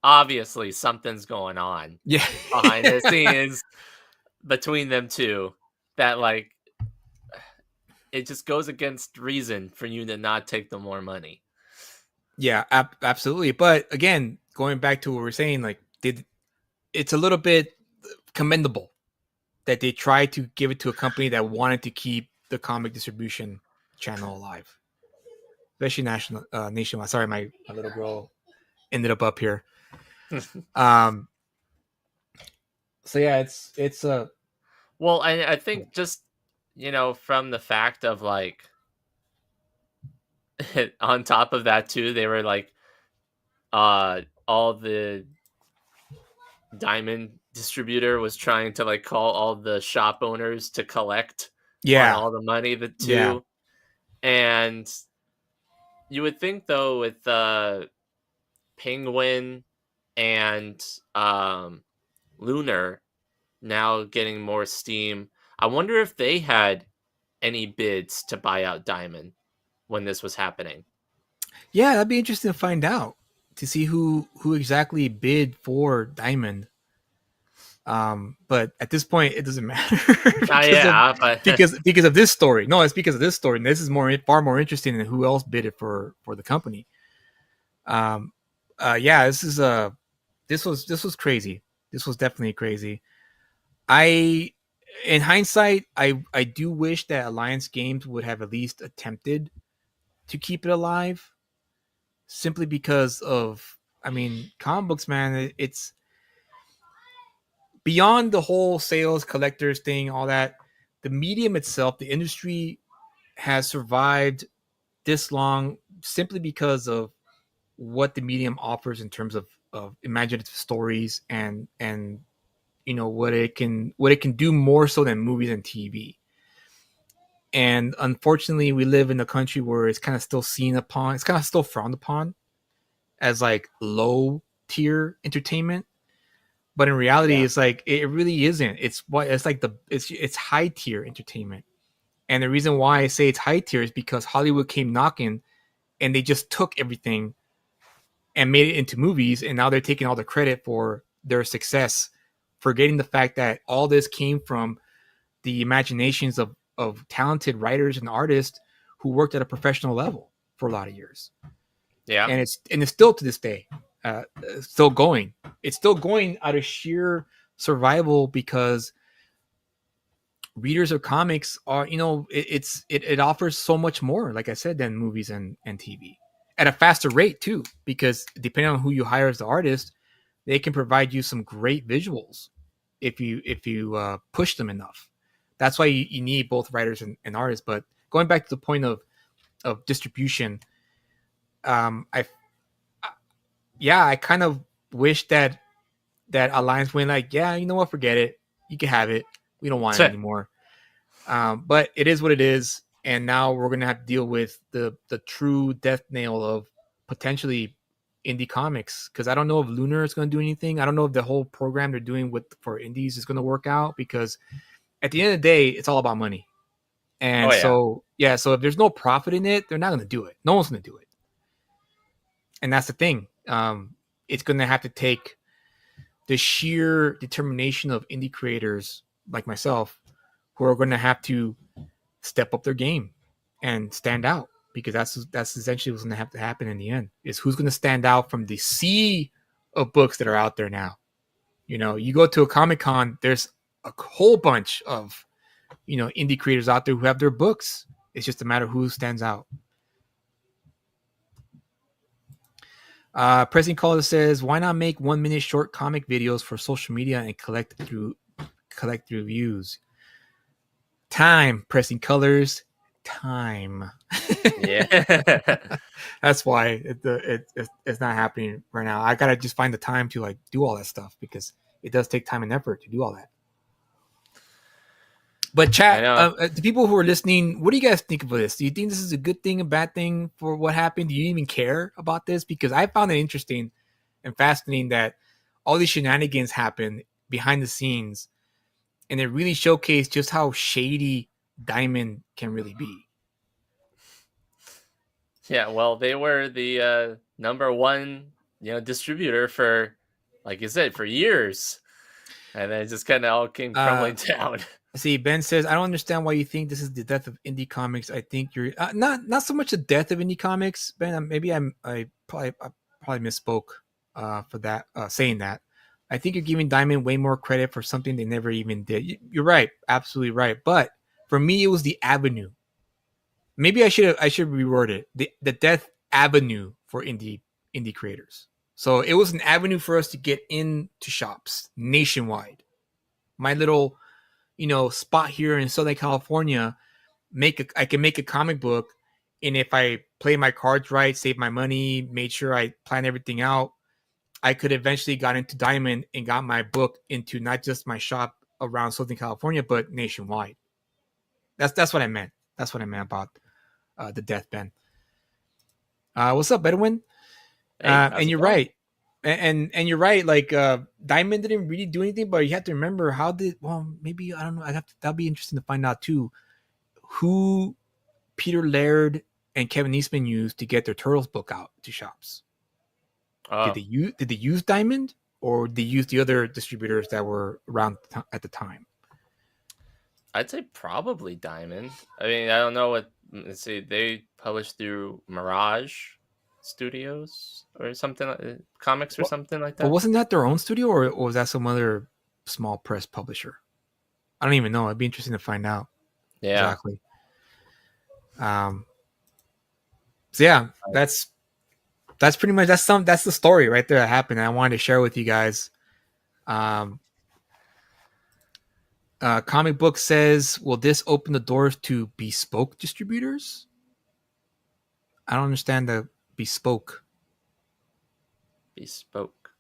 obviously something's going on. Yeah, behind the scenes between them two, that like it just goes against reason for you to not take the more money. Yeah, absolutely. But again, going back to what we're saying, like, it's a little bit commendable that they tried to give it to a company that wanted to keep the comic distribution channel alive, especially nationwide. Sorry, my little girl ended up here. So yeah, it's well, I think just from the fact of like on top of that too, they were like all the Diamond distributor was trying to like call all the shop owners to collect on all the money and you would think though with Penguin and Lunar now getting more steam, I wonder if they had any bids to buy out Diamond when this was happening. Yeah, that'd be interesting to find out, to see who exactly bid for Diamond. But at this point, it doesn't matter because of this story. No, it's because of this story. And this is far more interesting than who else bid it for the company. Yeah, this was crazy. This was definitely crazy. In hindsight, I do wish that Alliance Games would have at least attempted to keep it alive, simply because of, I mean, comic books, man, it's beyond the whole sales collectors thing, all that. the medium itself, the industry has survived this long simply because of what the medium offers in terms of imaginative stories and what it can do more so than movies and TV. And unfortunately, we live in a country where it's kind of still seen upon, it's kind of still frowned upon as like low tier entertainment. But in reality, it's like it really isn't. It's like it's high tier entertainment. And the reason why I say it's high tier is because Hollywood came knocking and they just took everything and made it into movies, and now they're taking all the credit for their success, forgetting the fact that all this came from the imaginations of talented writers and artists who worked at a professional level for a lot of years. Yeah. And it's still to this day still going. It's still going out of sheer survival because readers of comics are, it offers so much more, like I said, than movies and TV at a faster rate too, because depending on who you hire as the artist, they can provide you some great visuals if you push them enough. That's why you need both writers and artists. But going back to the point of distribution, I kind of wish that Alliance went like, yeah, you know what, forget it. You can have it. We don't want it anymore. But it is what it is. And now we're going to have to deal with the true death nail of potentially indie comics. Because I don't know if Lunar is going to do anything. I don't know if the whole program they're doing for indies is going to work out. Because at the end of the day, it's all about money. And so if there's no profit in it, they're not going to do it. No one's going to do it. And that's the thing. It's going to have to take the sheer determination of indie creators like myself who are going to have to step up their game and stand out, because that's essentially what's going to have to happen in the end, is who's going to stand out from the sea of books that are out there now. You go to a Comic-Con, there's a whole bunch of, indie creators out there who have their books. It's just a matter of who stands out. Pressing Caller says, why not make 1 minute short comic videos for social media and collect through views? Time. Pressing Colors, time. Yeah. That's why it's not happening right now. I gotta just find the time to like do all that stuff, because it does take time and effort to do all that. But chat, the people who are listening, what do you guys think of this? Do you think this is a good thing, a bad thing for what happened? Do you even care about this? Because I found it interesting and fascinating that all these shenanigans happen behind the scenes, and it really showcased just how shady Diamond can really be. Yeah, well, they were the number one, distributor for, like you said, for years, and then it just kind of all came crumbling down. See, Ben says, I don't understand why you think this is the death of indie comics. I think you're not so much the death of indie comics, Ben. I probably misspoke for that, saying that. I think you're giving Diamond way more credit for something they never even did. You're right, absolutely right. But for me, it was the avenue. Maybe I should reword it. The death avenue for indie creators. So it was an avenue for us to get into shops nationwide. My little spot here in Southern California, I can make a comic book, and if I play my cards right, save my money, made sure I plan everything out, I could eventually got into Diamond and got my book into not just my shop around Southern California, but nationwide. That's what I meant. That's what I meant about the death, Ben. What's up, Bedouin? Hey, and you're right. And you're right. Like Diamond didn't really do anything, but you have to remember maybe I don't know. That'd be interesting to find out too. Who Peter Laird and Kevin Eastman used to get their Turtles book out to shops? Did they use Diamond, or did they use the other distributors that were around at the time? I'd say probably Diamond. I mean, I don't know what. Let's see. They published through Mirage Studios or something like comics or something like that. But wasn't that their own studio, or was that some other small press publisher? I don't even know. It'd be interesting to find out. Yeah, exactly. So yeah, that's pretty much that's the story right there that happened. And I wanted to share with you guys. Comic Book says, will this open the doors to bespoke distributors? I don't understand the bespoke. Bespoke.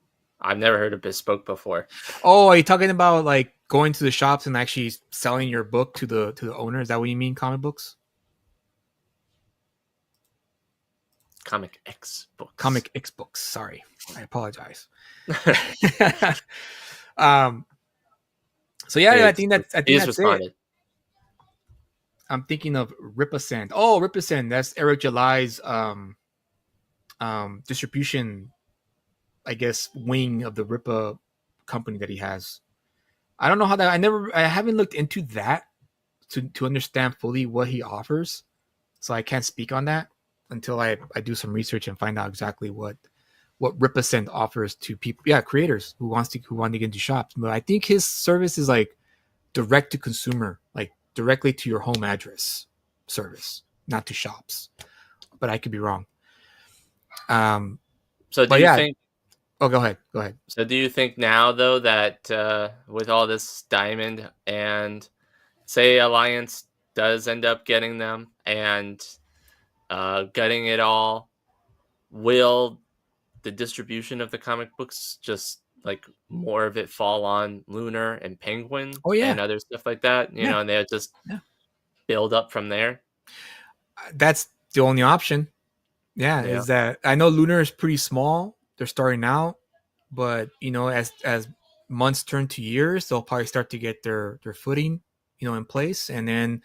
I've never heard of bespoke before. Oh, are you talking about like going to the shops and actually selling your book to the owner? Is that what you mean, comic books? Comic X books. Comic X books. Sorry, I apologize. So yeah, I think that's responded. it. I'm thinking of Ripasend. Oh, Ripasend. That's Eric July's distribution, I guess, wing of the Ripa company that he has. I don't know how that. I haven't looked into that to understand fully what he offers, so I can't speak on that until I do some research and find out exactly what Ripasend offers to people, creators who want to get into shops. But I think his service is like direct to consumer, like directly to your home address service, not to shops. But I could be wrong. So do you think? Oh, go ahead. So do you think now though that with all this Diamond and say Alliance does end up getting them and gutting it all, will the distribution of the comic books just like more of it fall on Lunar and Penguin and other stuff like that, you know, and they'll just build up from there? That's the only option. Is that I know Lunar is pretty small. They're starting out, but you know, as months turn to years, they'll probably start to get their footing, you know, in place, and then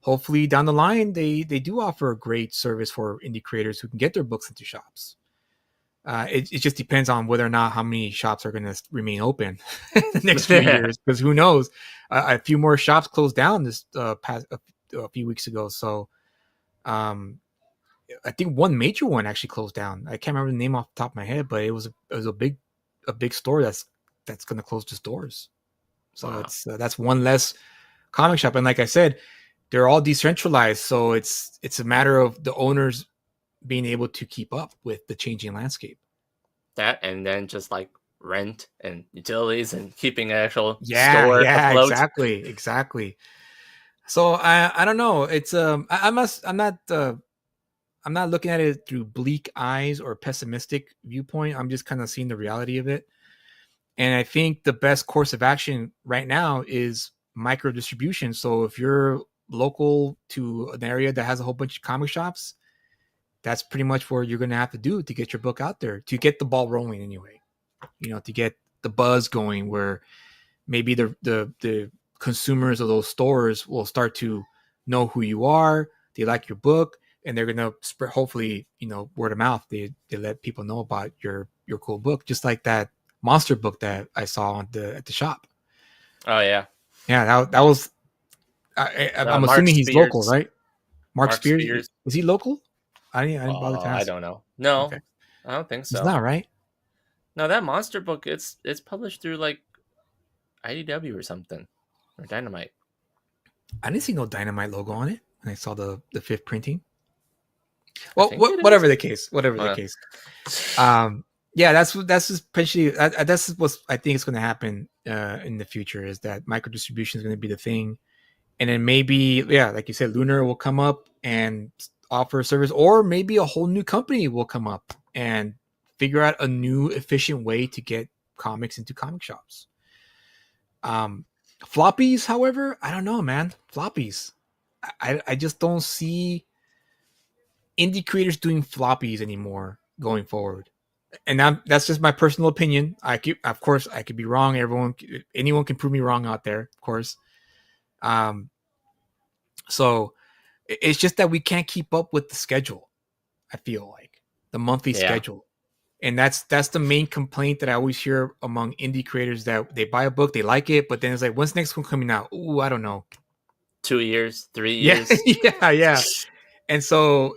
hopefully down the line they do offer a great service for indie creators who can get their books into shops. It just depends on whether or not how many shops are going to remain open the next few years, because who knows? A few more shops closed down this past a few weeks ago. So I think one major one actually closed down. I can't remember the name off the top of my head, but it was a big store that's going to close its doors. So it's that's one less comic shop. And like I said, they're all decentralized, so it's a matter of the owners being able to keep up with the changing landscape. That, and then just like rent and utilities and keeping an actual store afloat. Exactly. So I don't know. It's I'm not looking at it through bleak eyes or pessimistic viewpoint. I'm just kind of seeing the reality of it. And I think the best course of action right now is micro distribution. So if you're local to an area that has a whole bunch of comic shops, that's pretty much what you're going to have to do to get your book out there, to get the ball rolling anyway, you know, to get the buzz going, where maybe the consumers of those stores will start to know who you are. They like your book, and they're going to spread, hopefully, you know, word of mouth. They let people know about your cool book, just like that monster book that I saw at the shop. Oh yeah. Yeah. That was, I'm assuming he's local, right? Mark Spears. Is he local? I didn't bother to ask. I don't know. No, okay. I don't think so. It's not, right? No, that monster book, it's published through like IDW or something, or Dynamite. I didn't see no Dynamite logo on it when I saw the fifth printing. Well, whatever the case. That's essentially that's what I think is going to happen in the future, is that micro distribution is going to be the thing, and then maybe like you said, Lunar will come up and offer a service, or maybe a whole new company will come up and figure out a new efficient way to get comics into comic shops. Floppies, however, I don't know, man. Floppies, I just don't see indie creators doing floppies anymore going forward, and that's just my personal opinion. Of course, I could be wrong. Anyone can prove me wrong out there, of course. So it's just that we can't keep up with the schedule. I feel like the monthly schedule, and that's the main complaint that I always hear among indie creators, that they buy a book, they like it, but then it's like, when's the next one coming out? Ooh, I don't know. 2 years, 3 years. Yeah. And so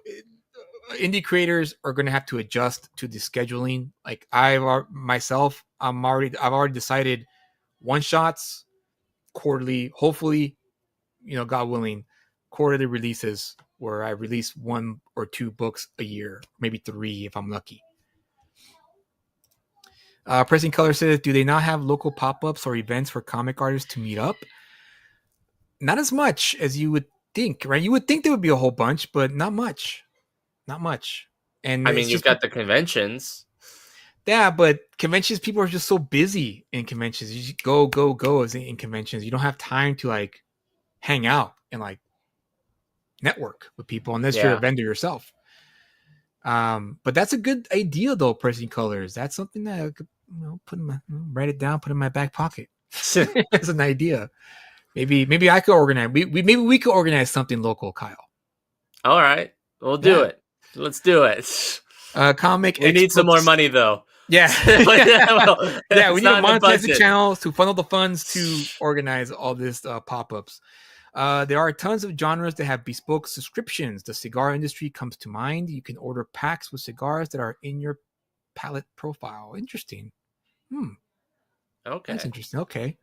indie creators are going to have to adjust to the scheduling. Like I've already decided one shots, quarterly, hopefully, you know, God willing, quarterly releases where I release 1 or 2 books a year, maybe 3 if I'm lucky. Pressing Color says, do they not have local pop-ups or events for comic artists to meet up? not as much as you would think, right? You would think there would be a whole bunch, but not much. Not much. And I it's mean, you've just got the conventions. yeah, but conventions, people are just so busy in conventions. You just go, go, go as in conventions. You don't have time to like hang out and like network with people unless you're a Yeah. vendor yourself. But that's a good idea though, pressing colors. That's something that I could, put in my write it down, put in my back pocket. That's an idea. Maybe I could organize. Maybe we could organize something local, Kyle. All right, we'll do Yeah. it. Let's do it. Comic. We need some more money though. Yeah. Well, Yeah, we it's need to not in the monetize the budget. channels to funnel the funds to organize all this pop-ups. There are tons of genres that have bespoke subscriptions. The cigar industry comes to mind. You can order packs with cigars that are in your palette profile. Interesting. Okay. That's interesting. Okay.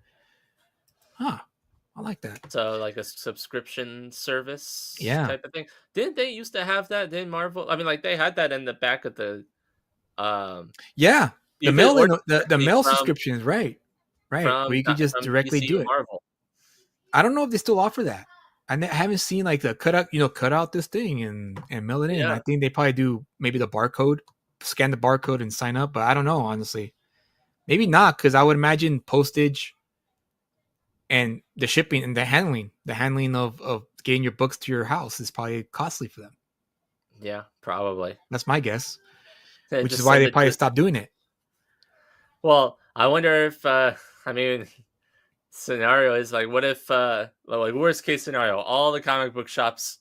Huh. I like that. So like a subscription service Yeah. type of thing. Didn't they used to have that? Didn't Marvel? I mean, like they had that in the back of the Yeah. you The could mail order the directly mail from subscriptions, right. Right. Where you could just from directly DC do or it. Marvel. I don't know if they still offer that. Haven't seen like the cut out this thing and mail it in. Yeah. I think they probably do maybe the barcode, scan the barcode and sign up, but I don't know, honestly. Maybe not, because I would imagine postage and the shipping and the handling of getting your books to your house is probably costly for them. Yeah, probably. That's my guess. They Which just is why send they it probably to- stopped doing it. Well, I wonder if I mean scenario is like what if like worst case scenario, all the comic book shops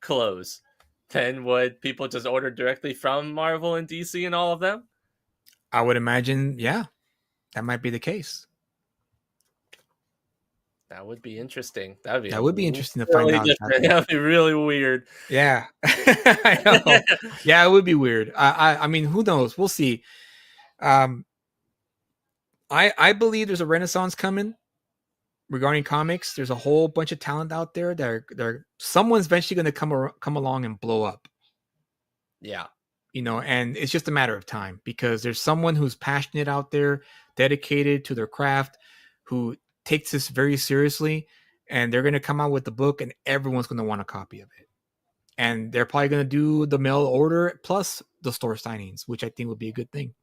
close. Then would people just order directly from Marvel and DC and all of them? I would imagine, yeah, that might be the case. That would be interesting. That would be interesting to find out. That would be really weird. Yeah. I know. Yeah, it would be weird. I mean, who knows? We'll see. I believe there's a renaissance coming regarding comics. There's a whole bunch of talent out there that someone's eventually going to come along and blow up. Yeah. And it's just a matter of time, because there's someone who's passionate out there, dedicated to their craft, who takes this very seriously, and they're going to come out with the book and everyone's going to want a copy of it. And they're probably going to do the mail order plus the store signings, which I think would be a good thing.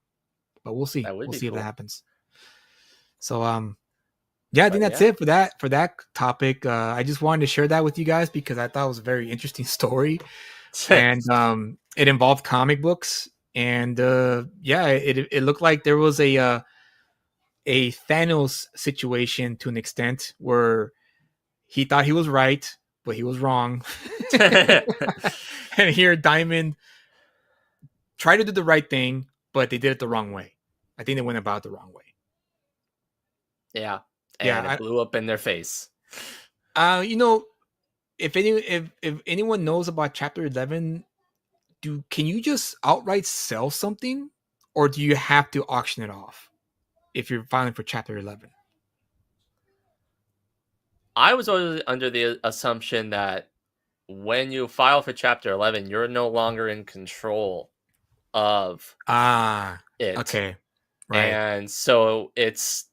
But we'll see. We'll see if that happens. So, yeah, I think that's it for that topic. I just wanted to share that with you guys because I thought it was a very interesting story. And it involved comic books. And yeah, it looked like there was a Thanos situation to an extent where he thought he was right, but he was wrong. And here Diamond tried to do the right thing, but they did it the wrong way. I think they went about it the wrong way. Yeah. And it blew up in their face. If anyone knows about Chapter 11, can you just outright sell something, or do you have to auction it off if you're filing for Chapter 11? I was always under the assumption that when you file for Chapter 11, you're no longer in control of it. Okay. Right. And so it's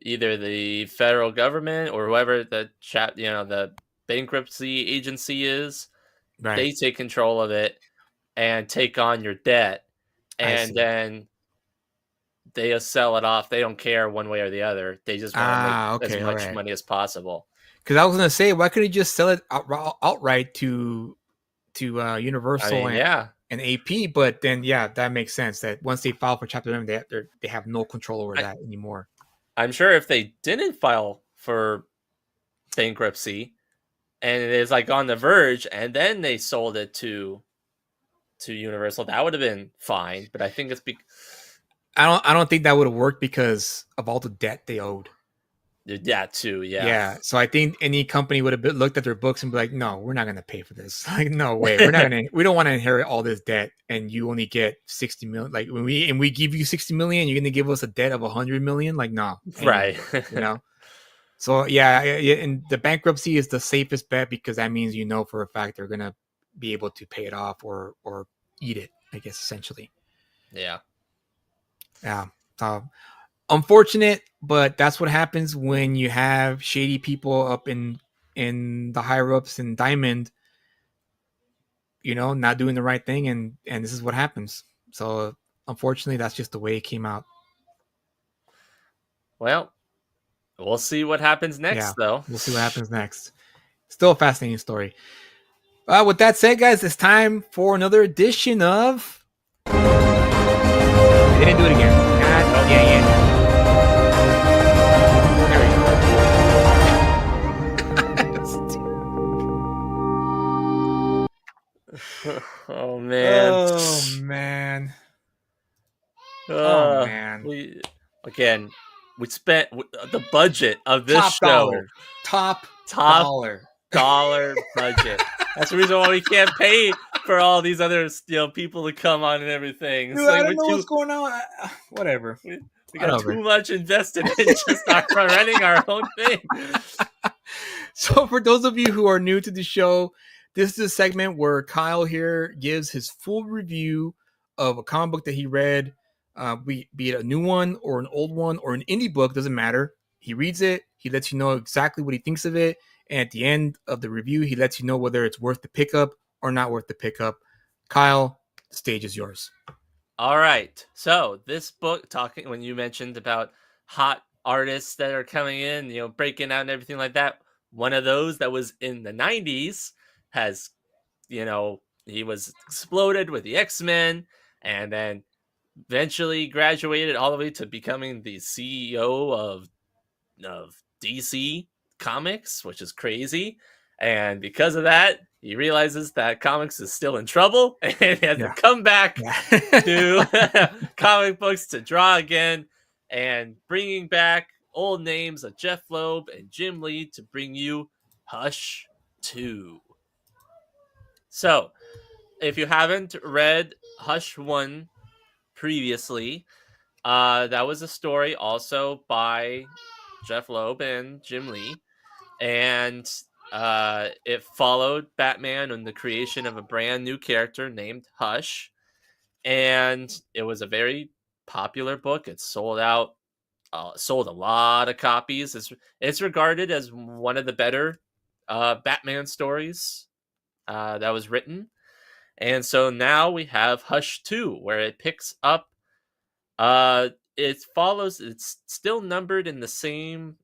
either the federal government or whoever the bankruptcy agency is, right. They take control of it and take on your debt, and then they sell it off. They don't care one way or the other. They just want to make as much money as possible. Because I was going to say, why couldn't you just sell it outright to Universal and AP? But then, yeah, that makes sense. That once they file for Chapter 11, they have no control over that anymore. I'm sure if they didn't file for bankruptcy and it is like on the verge, and then they sold it to Universal, that would have been fine. But I think it's I don't think that would have worked because of all the debt they owed. Yeah, too. Yeah. Yeah. So I think any company would have looked at their books and be like, "No, we're not going to pay for this. Like, no way. We're not going to. We don't want to inherit all this debt, and you only get 60 million. Like when we give you 60 million, you're going to give us a debt of 100 million. Like, no, right? So yeah, and the bankruptcy is the safest bet because that means for a fact they're going to be able to pay it off or eat it. I guess essentially. Yeah. Yeah. Unfortunate, but that's what happens when you have shady people up in in the higher ups in Diamond, not doing the right thing, and this is what happens. So unfortunately, that's just the way it came out. Well, we'll see what happens next, Yeah, though. we'll see what happens next. Still a fascinating story. With that said, guys, it's time for another edition of. They didn't do it again. God, yeah. Oh man. Oh man. Oh man. We spent the budget of this Top show. dollar. Top dollar budget. That's the reason why we can't pay for all these other people to come on and everything. Dude, I don't know what's going on. Whatever. We got too much invested in just running our own thing. So for those of you who are new to the show, this is a segment where Kyle here gives his full review of a comic book that he read, be it a new one or an old one or an indie book, doesn't matter. He reads it. He lets you know exactly what he thinks of it. And at the end of the review, he lets you know whether it's worth the pickup or not worth the pickup. Kyle, the stage is yours. All right. So this book, when you mentioned about hot artists that are coming in, breaking out and everything like that, one of those that was in the 90s has, he was exploded with the X-Men and then eventually graduated all the way to becoming the CEO of DC Comics, which is crazy. And because of that, he realizes that comics is still in trouble and he has to come back to comic books to draw again, and bringing back old names of Jeff Loeb and Jim Lee to bring you Hush 2. So, if you haven't read Hush 1 previously, that was a story also by Jeff Loeb and Jim Lee, and it followed Batman and the creation of a brand new character named Hush, and it was a very popular book. It sold a lot of copies. It's regarded as one of the better Batman stories that was written. And so now we have Hush 2, where it picks up. It's still numbered in the same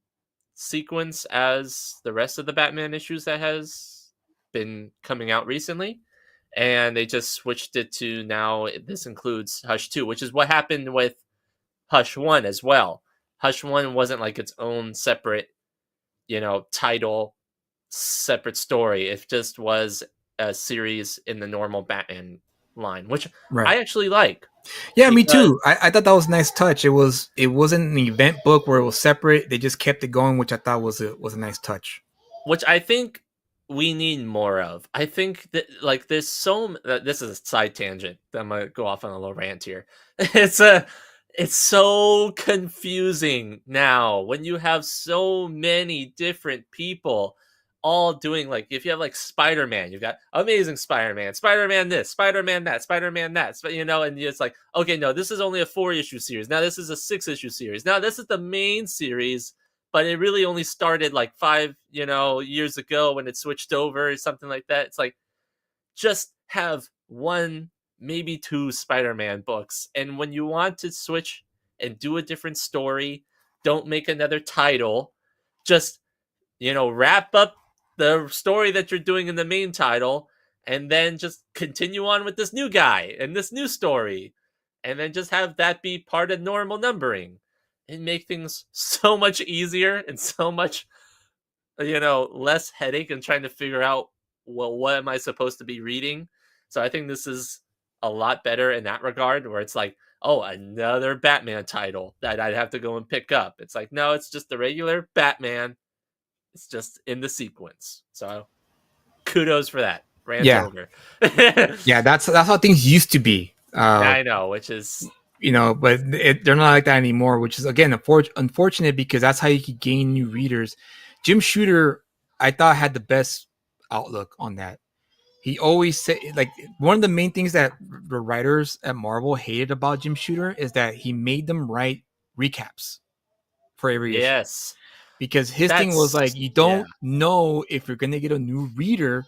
sequence as the rest of the Batman issues that has been coming out recently. And they just switched it to now this includes Hush 2, which is what happened with Hush 1 as well. Hush 1 wasn't like its own separate, title, separate story. It just was a series in the normal Batman line, which I actually like. Yeah, me too. I thought that was a nice touch. It wasn't an event book where it was separate. They just kept it going, which I thought was a nice touch. Which I think we need more of. I think that there's this is a side tangent. I'm gonna go off on a little rant here. It's so confusing now when you have so many different people all doing, if you have Spider-Man, you've got Amazing Spider-Man, Spider-Man this, Spider-Man that, Spider-Man that, and it's like, okay, no, this is only a 4-issue series. Now this is a 6-issue series. Now this is the main series, but it really only started 5, years ago when it switched over or something like that. It's just have 1, maybe 2 Spider-Man books. And when you want to switch and do a different story, don't make another title. Just, wrap up the story that you're doing in the main title, and then just continue on with this new guy and this new story, and then just have that be part of normal numbering and make things so much easier and so much, less headache and trying to figure out, well, what am I supposed to be reading? So I think this is a lot better in that regard, where it's another Batman title that I'd have to go and pick up. It's no, it's just the regular Batman. It's just in the sequence. So kudos for that. Over. Yeah, that's how things used to be. I know, which is but they're not like that anymore, which is again unfortunate, because that's how you could gain new readers. Jim Shooter, I thought, had the best outlook on that. He always said, one of the main things that the writers at Marvel hated about Jim Shooter is that he made them write recaps for every issue. Yes. because his thing was like, you Yeah. don't know if you're gonna get a new reader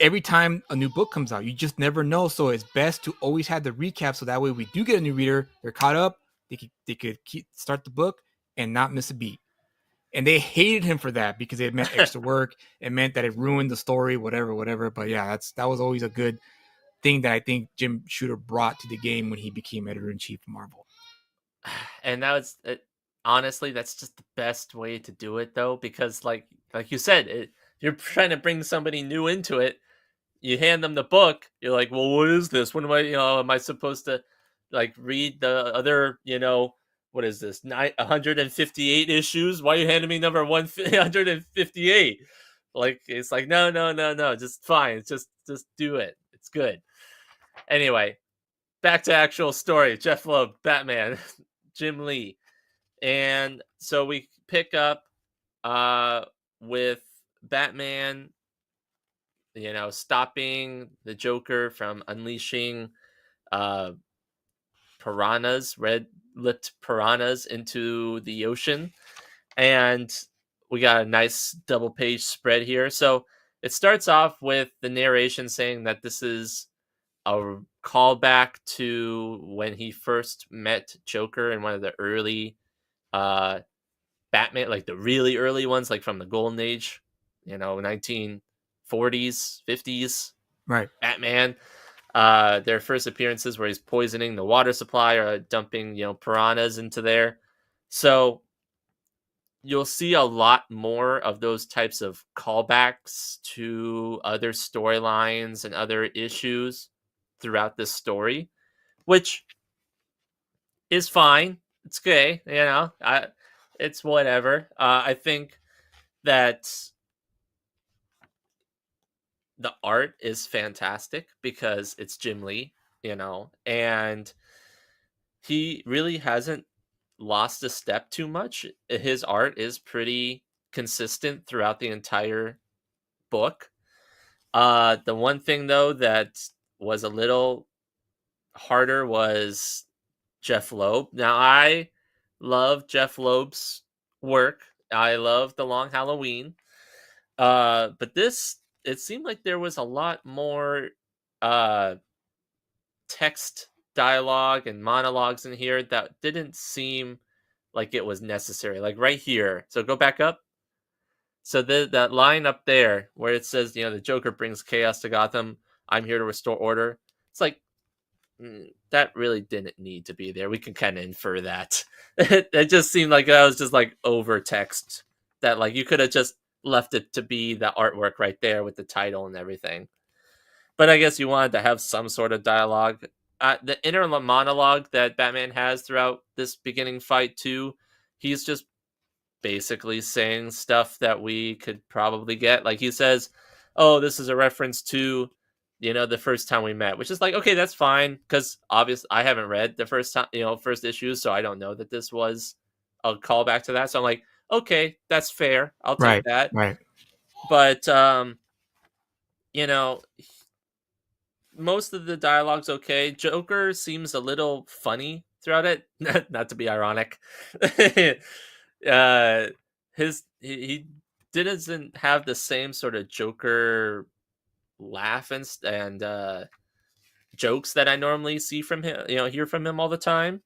every time a new book comes out. You just never know. So it's best to always have the recap, so that way we do get a new reader, they're caught up, they could start the book and not miss a beat. And they hated him for that because it meant extra work. It meant that it ruined the story, whatever. But yeah, that was always a good thing that I think Jim Shooter brought to the game when he became editor in chief of Marvel. And that was honestly, that's just the best way to do it, though, because like you said, if you're trying to bring somebody new into it, you hand them the book, you're like, well, what is this? When am I, am I supposed to like read the other, what is this, 158 issues? Why are you handing me number 158? Like, it's like, no, just fine. Just do it. It's good. Anyway, back to actual story. Jeff Loeb, Batman, Jim Lee. And so we pick up with Batman, stopping the Joker from unleashing piranhas, red-lipped piranhas into the ocean. And we got a nice double-page spread here. So it starts off with the narration saying that this is a callback to when he first met Joker in one of the early Batman, like the really early ones, like from the Golden Age, 1940s, 50s. Right. Batman. Their first appearances where he's poisoning the water supply or dumping, piranhas into there. So you'll see a lot more of those types of callbacks to other storylines and other issues throughout this story, which is fine. It's okay, it's whatever. I think that the art is fantastic because it's Jim Lee, and he really hasn't lost a step too much. His art is pretty consistent throughout the entire book. The one thing though that was a little harder was Jeff Loeb. Now I love Jeff Loeb's work. I love The Long Halloween. But this, it seemed like there was a lot more text dialogue and monologues in here that didn't seem like it was necessary. Like right here. So go back up. So that line up there where it says, the Joker brings chaos to Gotham. I'm here to restore order. It's like, that really didn't need to be there. We can kind of infer that. It just seemed like that was just like over text that like you could have just left it to be the artwork right there with the title and everything. But I guess you wanted to have some sort of dialogue. The inner monologue that Batman has throughout this beginning fight too, he's just basically saying stuff that we could probably get. Like he says, oh, this is a reference to the first time we met, which is like, okay, that's fine, because obviously I haven't read the first issue, so I don't know that this was a callback to that. So I'm like, okay, that's fair. I'll take that. Right. But most of the dialogue's okay. Joker seems a little funny throughout it. Not to be ironic. He doesn't have the same sort of Joker laugh and jokes that I normally see from him, hear from him all the time.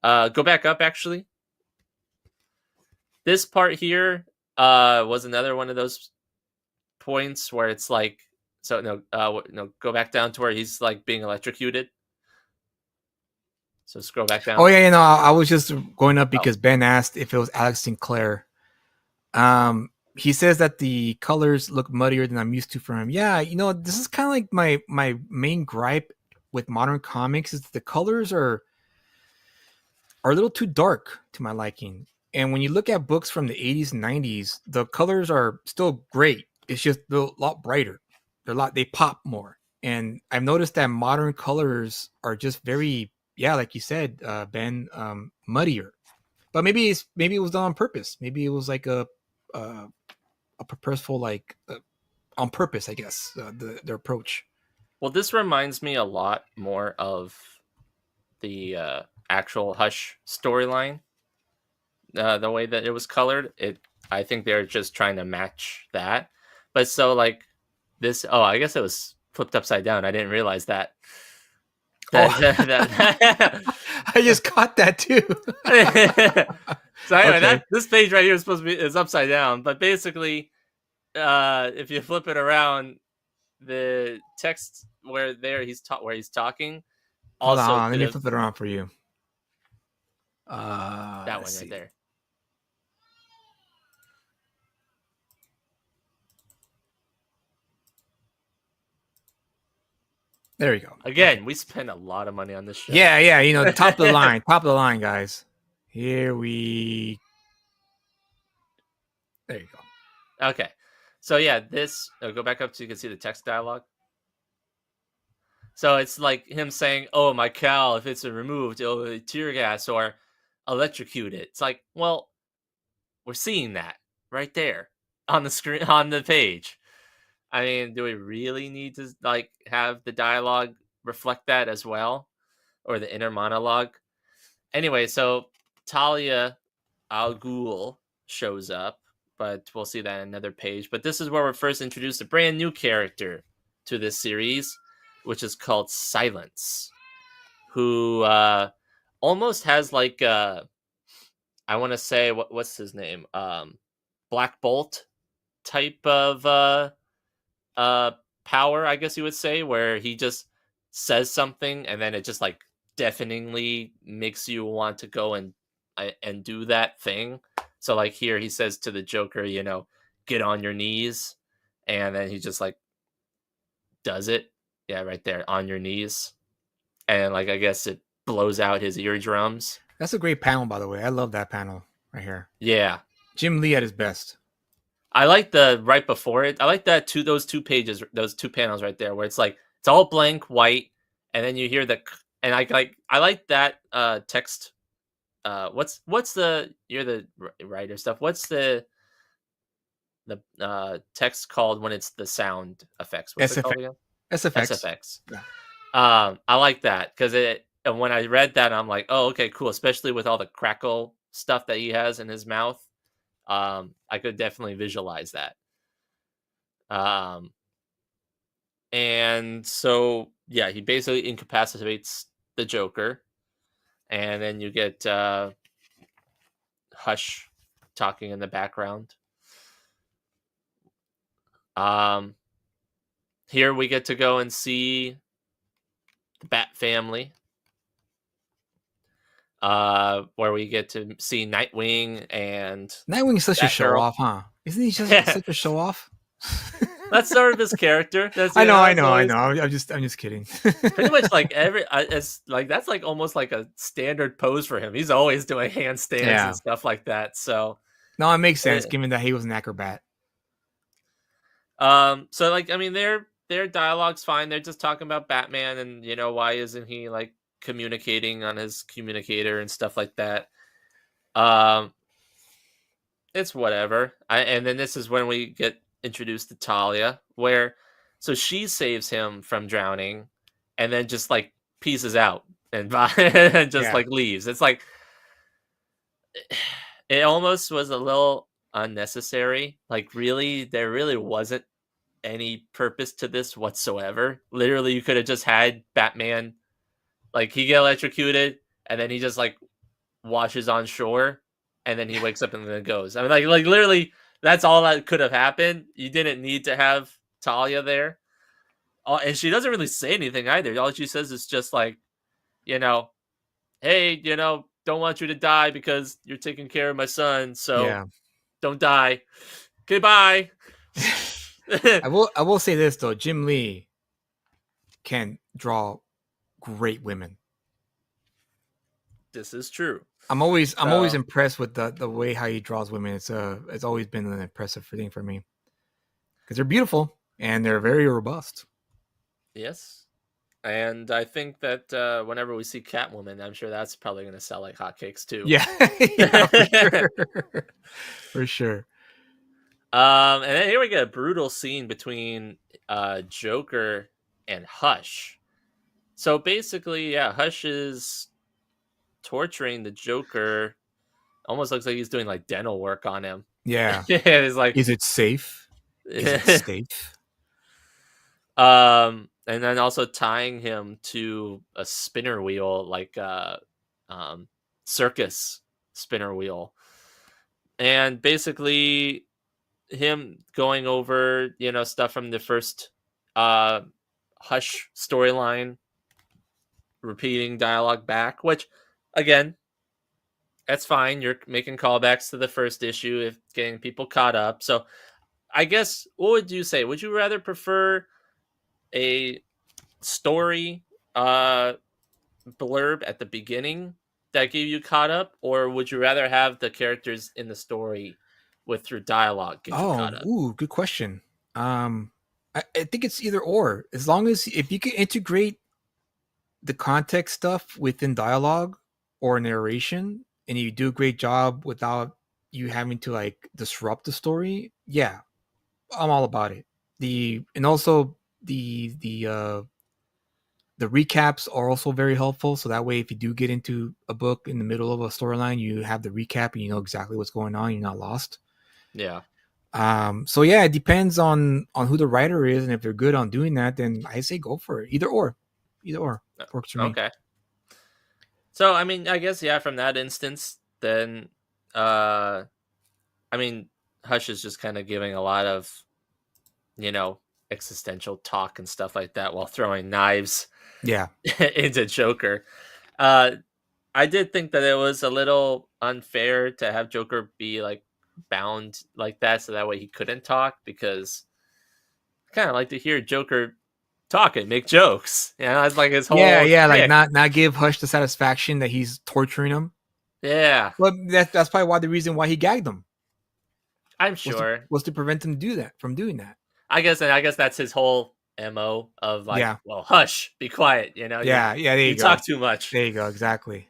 Go back up, actually. This part here was another one of those points where it's like, so no, go back down to where he's like being electrocuted. So scroll back down. Oh yeah, I was just going up because Ben asked if it was Alex Sinclair. He says that the colors look muddier than I'm used to from him. Yeah, this is kind of like my main gripe with modern comics is that the colors are a little too dark to my liking. And when you look at books from the 80s and 90s, the colors are still great. It's just a lot brighter. They pop more. And I've noticed that modern colors are just very, like you said, Ben, muddier. But maybe it was done on purpose. Maybe it was like a purposeful, like on purpose, I guess, their approach. Well, this reminds me a lot more of the actual Hush storyline the way that it was colored. I think they're just trying to match that. But so like this, I guess it was flipped upside down. I didn't realize that. Oh, That I just caught that too. So anyway, Okay. this page right here is upside down. But basically, if you flip it around, the text where he's talking Hold also on, let could me have flip it around for you. that Let's one right see. there. There we go. Again, we spend a lot of money on this show. Yeah, you know, top of the line, guys. Here we. There you go. Okay. So yeah, this go back up so you can see the text dialogue. So it's like him saying, "Oh, my cow, if it's removed, it'll tear gas or electrocute it." It's like, well, we're seeing that right there on the screen on the page. I mean, do we really need to like have the dialogue reflect that as well, or the inner monologue? Anyway, so Talia Al Ghul shows up, but we'll see that in another page. But this is where we're first introduced a brand new character to this series, which is called Silence, who almost has like I want to say what's his name, Black Bolt type of power, I guess you would say, where he just says something and then it just like deafeningly makes you want to go and do that thing. So like here he says to the Joker, you know, get on your knees, and then he just like does it. Yeah, right there, on your knees. And like I guess it blows out his eardrums. That's a great panel, by the way. I love that panel right here. Yeah. Jim Lee at his best. I like the right before it. I like that those two panels right there where it's like it's all blank white, and then you hear the and I like that text. What's the you're the writer stuff. What's the text called when it's the sound effects? What's it called again? SFX. SFX. Yeah. I like that because and when I read that, I'm like, oh, okay, cool. Especially with all the crackle stuff that he has in his mouth. I could definitely visualize that. And so yeah, he basically incapacitates the Joker, and then you get Hush talking in the background. Here we get to go and see the Bat family, where we get to see Nightwing and Nightwing's such a show Batgirl. off, huh? Isn't he just such a show off? That's sort of his character. I know. I'm just kidding. Pretty much like it's like that's like almost like a standard pose for him. He's always doing handstands and stuff like that. So no, it makes sense given that he was an acrobat. So like I mean their dialogue's fine. They're just talking about Batman and you know why isn't he like communicating on his communicator and stuff like that. It's whatever. And then this is when we get introduced to Talia, where so she saves him from drowning and then just like pieces out and just like leaves. It's like it almost was a little unnecessary. Like really, there really wasn't any purpose to this whatsoever. Literally, you could have just had Batman like he get electrocuted and then he just like washes on shore and then he wakes up and then goes. I mean like literally that's all that could have happened. You didn't need to have Talia there. And she doesn't really say anything either. All she says is just like, you know, hey, you know, don't want you to die because you're taking care of my son. So don't die. Okay, bye. I will say this though. Jim Lee can draw great women. This is true. I'm always impressed with the way how he draws women. It's always been an impressive thing for me because they're beautiful and they're very robust. Yes, and I think that whenever we see Catwoman, I'm sure that's probably going to sell like hotcakes too. Yeah, yeah for sure. And then here we get a brutal scene between Joker and Hush. So basically, yeah, Hush is torturing the Joker almost looks like he's doing like dental work on him. Yeah. It's like, Is it safe? Is it safe? and then also tying him to a spinner wheel, like circus spinner wheel, and basically him going over, stuff from the first Hush storyline, repeating dialogue back, which again, that's fine. You're making callbacks to the first issue, if getting people caught up. So I guess, what would you say? Would you rather prefer a story blurb at the beginning that gave you caught up, or would you rather have the characters in the story through dialogue get you caught up? Good question. I think it's either or. As long as if you can integrate the context stuff within dialogue or narration, and you do a great job without you having to like disrupt the story, yeah, I'm all about it. And also the recaps are also very helpful. So that way, if you do get into a book in the middle of a storyline, you have the recap and you know exactly what's going on. You're not lost. Yeah. So yeah, it depends on who the writer is, and if they're good on doing that, then I say go for it. Either or works for me. Okay. So I mean, I guess from that instance, then I mean, Hush is just kind of giving a lot of, existential talk and stuff like that while throwing knives into Joker. I did think that it was a little unfair to have Joker be like bound like that, so that way he couldn't talk, because I kind of like to hear Joker talk and make jokes. That's like his whole like not give Hush the satisfaction that he's torturing him. Yeah. Well, that's probably the reason why he gagged him. I'm sure was to prevent him from doing that. I guess that's his whole MO of like, well, Hush, be quiet, there you go. Talk too much. There you go. Exactly.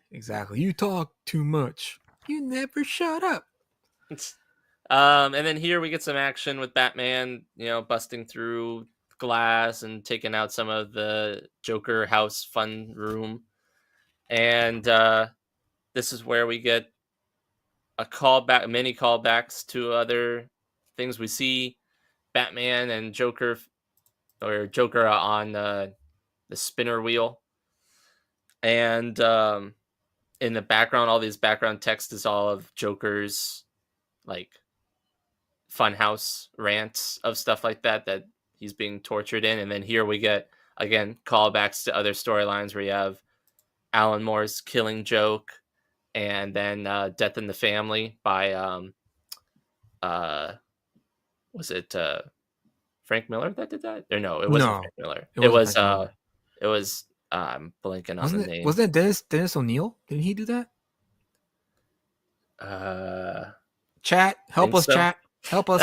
You talk too much. You never shut up. And then here we get some action with Batman, busting through glass and taking out some of the Joker house fun room. And this is where we get many callbacks to other things. We see Batman and Joker on the spinner wheel, and in the background, all these background text is all of Joker's like funhouse rants of stuff like that he's being tortured in. And then here we get again callbacks to other storylines where you have Alan Moore's Killing Joke, and then Death in the Family by was it Frank Miller that did that? Or no, it wasn't Frank Miller. It was I'm blanking on the name. Wasn't it Dennis O'Neil? Didn't he do that? Chat, help us, so. Chat. Help us.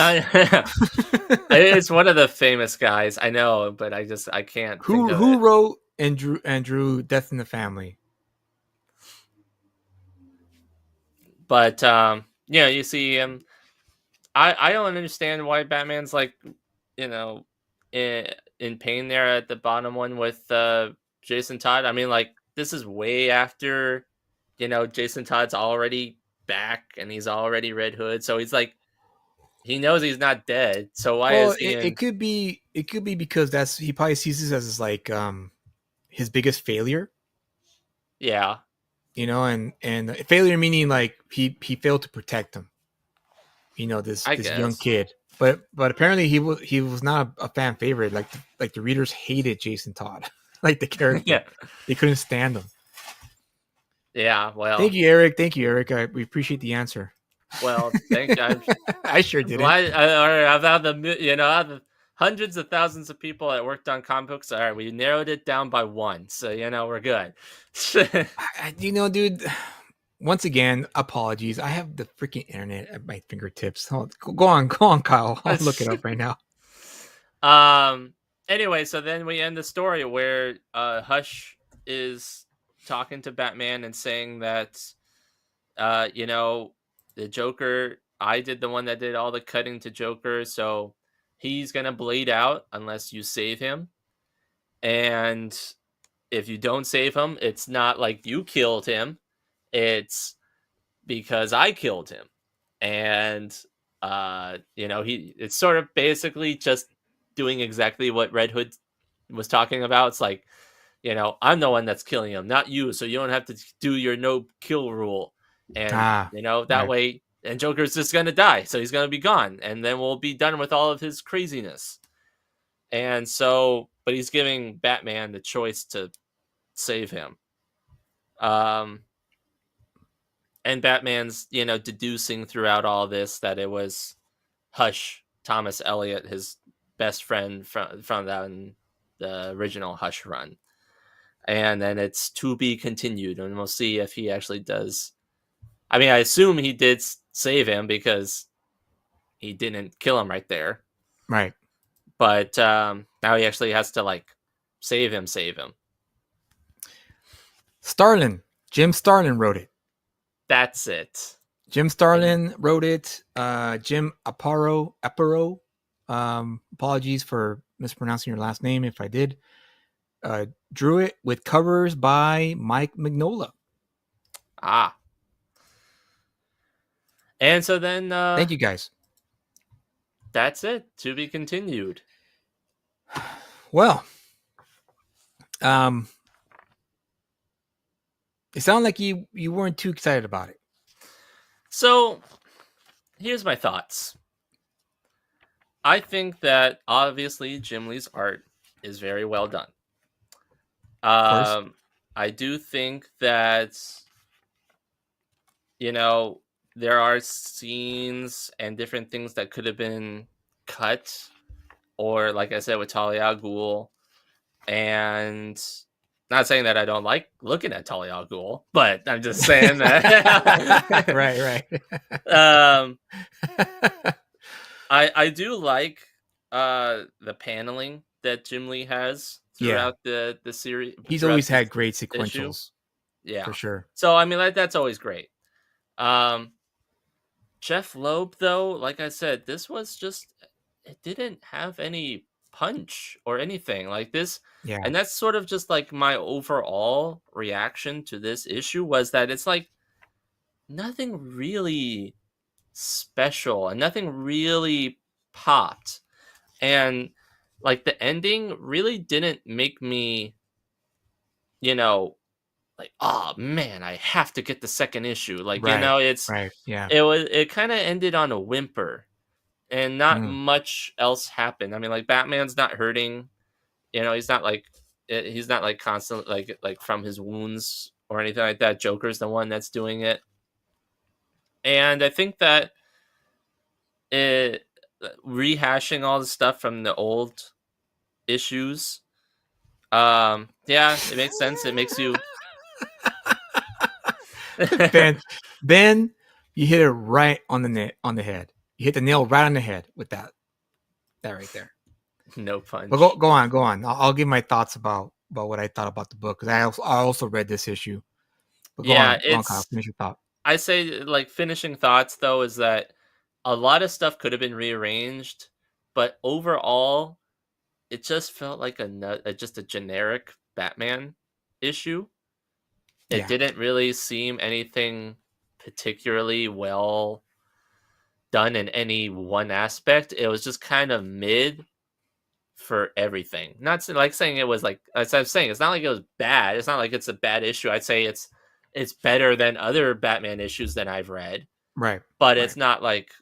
It's one of the famous guys. I know, but I can't. Who wrote and drew Death in the Family? But you see him. I don't understand why Batman's like, in pain there at the bottom one with Jason Todd. I mean, like, this is way after, Jason Todd's already back and he's already Red Hood, so he's like, he knows he's not dead. So why is he? It could be because he probably sees this as like his biggest failure. Yeah. And failure meaning like he failed to protect him. This young kid. But apparently he was not a fan favorite. Like the readers hated Jason Todd, like the character. Yeah. They couldn't stand him. Yeah. Well. Thank you, Eric. We appreciate the answer. Well, thank you. I sure did. Out of the hundreds of thousands of people that worked on comic books, all right, we narrowed it down by one, so we're good. Dude. Once again, apologies. I have the freaking internet at my fingertips. Go on, Kyle. I'll look it up right now. Anyway, so then we end the story where Hush is talking to Batman and saying that, the Joker, I did the one that did all the cutting to Joker, so he's gonna bleed out unless you save him. And if you don't save him, it's not like you killed him. It's because I killed him. And it's sort of basically just doing exactly what Red Hood was talking about. It's like, I'm the one that's killing him, not you, so you don't have to do your no kill rule. And that right. way, and Joker's just gonna die, so he's gonna be gone, and then we'll be done with all of his craziness. And so, but he's giving Batman the choice to save him. And Batman's, deducing throughout all this that it was Hush, Thomas Elliot, his best friend from the original Hush run. And then it's to be continued, and we'll see if he actually does. I mean, I assume he did save him because he didn't kill him right there. Right. But now he actually has to, like, save him. Starlin. Jim Starlin wrote it. That's it. Jim Starlin wrote it. Jim Aparo. Apologies for mispronouncing your last name if I did. Drew it with covers by Mike Mignola. And so then... thank you, guys. That's it. To be continued. Well, it sounded like you weren't too excited about it. So, here's my thoughts. I think that obviously Jim Lee's art is very well done. I do think that, there are scenes and different things that could have been cut, or like I said with Talia al Ghul, and not saying that I don't like looking at Talia al Ghul, but I'm just saying that. Right. I do like the paneling that Jim Lee has throughout the series. He's always had great sequentials. Issue. Yeah, for sure. So I mean, that's always great. Jeff Loeb, though, like I said, this was just, it didn't have any punch or anything like this. Yeah. And that's sort of just like my overall reaction to this issue, was that it's like nothing really special and nothing really popped. And like the ending really didn't make me, like, oh man, I have to get the second issue. Like, it's right. Yeah. It kind of ended on a whimper, and not much else happened. I mean, like, Batman's not hurting. He's not like constantly like from his wounds or anything like that. Joker's the one that's doing it, and I think that rehashing all the stuff from the old issues. Yeah, it makes sense. It makes you. Ben, you hit it right on the head. You hit the nail right on the head with that right there. No punch. But go on. I'll give my thoughts about what I thought about the book, because I also read this issue. But go on, Kyle, finish your thought. I say, like, finishing thoughts though is that a lot of stuff could have been rearranged, but overall, it just felt like just a generic Batman issue. It didn't really seem anything particularly well done in any one aspect. It was just kind of mid for everything. Not like saying it was like, as I'm saying, it's not like it was bad. It's not like it's a bad issue. I'd say it's better than other Batman issues that I've read. Right. But it's not like.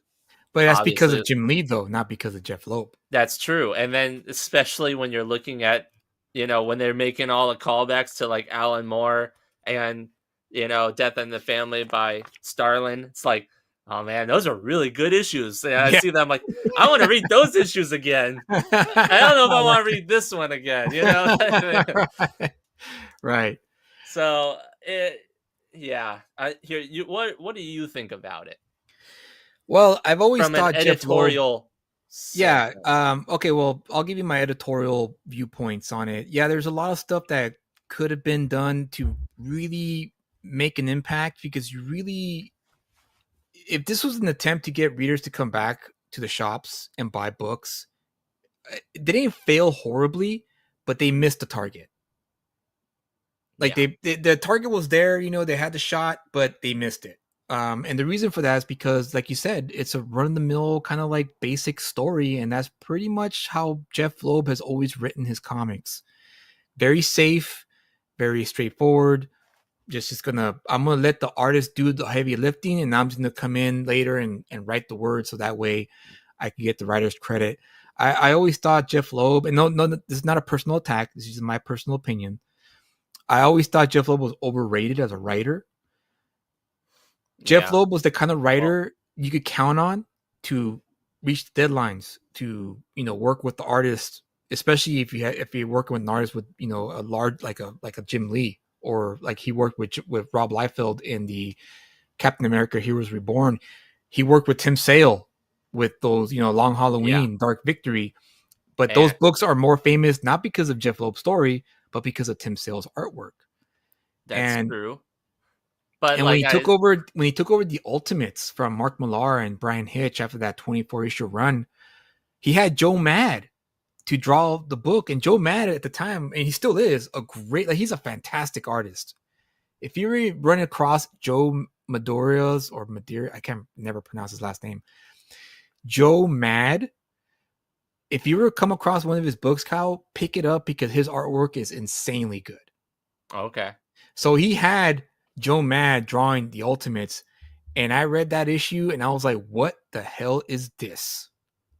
But that's because of Jim Lee, though, not because of Jeff Loeb. That's true. And then especially when you're looking at, when they're making all the callbacks to like Alan Moore and, Death in the Family by Starlin. It's like, oh man, those are really good issues. And I see them like, I want to read those issues again. I don't know if I want to read this one again, Right. So what do you think about it? Well, I've always From thought an editorial. Yeah. Okay. Well, I'll give you my editorial viewpoints on it. Yeah, there's a lot of stuff that could have been done to really make an impact, because if this was an attempt to get readers to come back to the shops and buy books, they didn't fail horribly, but they missed the target. Like the target was there, they had the shot, but they missed it. And the reason for that is because, like you said, it's a run-of-the-mill kind of like basic story, and that's pretty much how Jeff Loeb has always written his comics. Very safe, very straightforward. I'm gonna let the artist do the heavy lifting, and I'm just gonna come in later and write the words, so that way I can get the writer's credit. I always thought Jeff Loeb, and no, this is not a personal attack. This is my personal opinion. I always thought Jeff Loeb was overrated as a writer. Jeff Loeb was the kind of writer you could count on to reach deadlines, to work with the artist, especially if you're working with an artist with a large like a Jim Lee, or like he worked with Rob Liefeld in the Captain America Heroes Reborn. He worked with Tim Sale with those Long Halloween, Dark Victory, but those books are more famous not because of Jeff Loeb's story, but because of Tim Sale's artwork. That's true. But when he took over the Ultimates from Mark Millar and Brian Hitch after that 24-issue run, he had Joe Mad to draw the book. And Joe Mad at the time, and he still is, he's a fantastic artist. If you run across Joe Madoria's or Madeira, I can't never pronounce his last name, Joe Mad, if you ever come across one of his books, Kyle, pick it up because his artwork is insanely good. Okay. So he had Joe Mad drawing the Ultimates, and I read that issue and I was like, what the hell is this?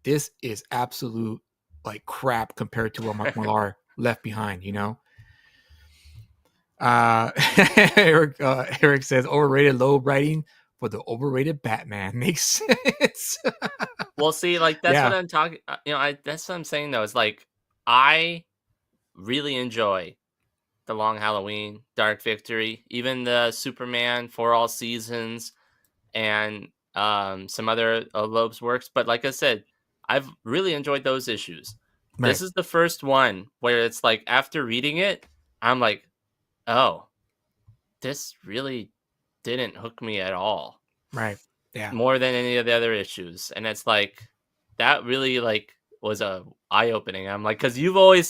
This is absolute like crap compared to what Mark Millar left behind, Eric says overrated Loeb writing for the overrated Batman. Makes sense. Well, see, like that's what I'm talking. That's what I'm saying though. Is like I really enjoy the Long Halloween, Dark Victory, even the Superman for All Seasons, and some other Loeb's works. But like I said, I've really enjoyed those issues. Right. This is the first one where it's like after reading it, I'm like, oh, this really didn't hook me at all. Right. Yeah. More than any of the other issues. And it's like that really like was a eye-opening. I'm like, because I've always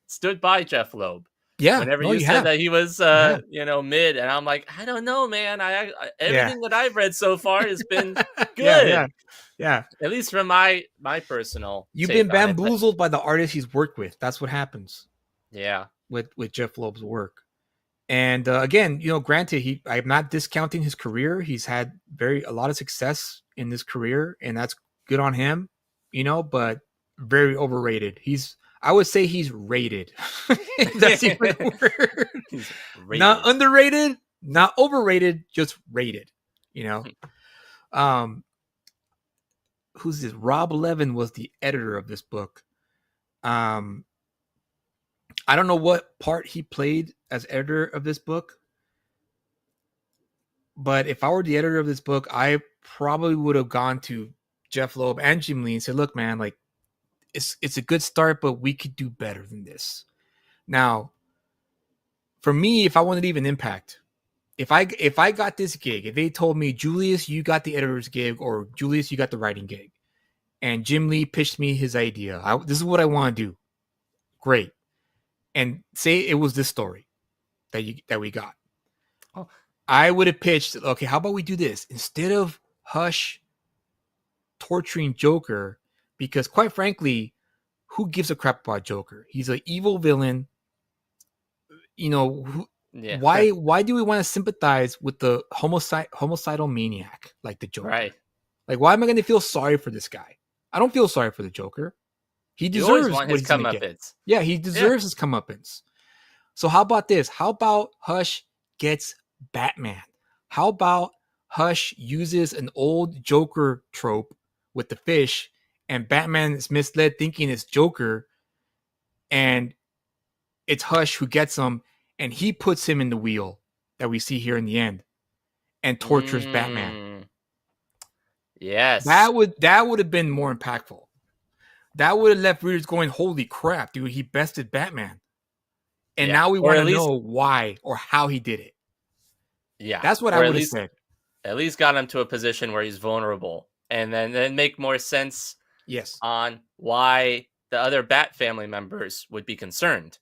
stood by Jeff Loeb. Yeah. Whenever you said that he was mid, and I'm like, I don't know, man. Everything that I've read so far has been good. Yeah. At least from my personal. You've been bamboozled by the artist he's worked with. That's what happens. Yeah. With Jeff Loeb's work. And again, granted, I'm not discounting his career. He's had a lot of success in this career, and that's good on him, but very overrated. I would say he's rated. That's even a word. Rated. Not underrated, not overrated, just rated, Who's this? Rob Levin was the editor of this book. I don't know what part he played as editor of this book, but if I were the editor of this book, I probably would have gone to Jeff Loeb and Jim Lee and said, look, man, like it's a good start, but we could do better than this. Now, for me, if I wanted to leave an impact, if I got this gig, if they told me, Julius, you got the editor's gig, or Julius, you got the writing gig, and Jim Lee pitched me his idea, this is what I want to do. Great. And say it was this story that we got. Oh. I would have pitched, okay, how about we do this? Instead of Hush torturing Joker, because quite frankly, who gives a crap about Joker? He's an evil villain. Why do we want to sympathize with the homicidal maniac like the Joker? Right. Like, why am I going to feel sorry for this guy? I don't feel sorry for the Joker. He deserves what he's going to get. Yeah, he deserves his comeuppance. So how about this? How about Hush gets Batman? How about Hush uses an old Joker trope with the fish, and Batman is misled thinking it's Joker, and it's Hush who gets him, and he puts him in the wheel that we see here in the end and tortures Batman. Yes. That would have been more impactful. That would have left readers going, holy crap, dude, he bested Batman. And now we want to know why or how he did it. Yeah. That's what I would have said. At least got him to a position where he's vulnerable. And then make more sense yes, on why the other Bat family members would be concerned.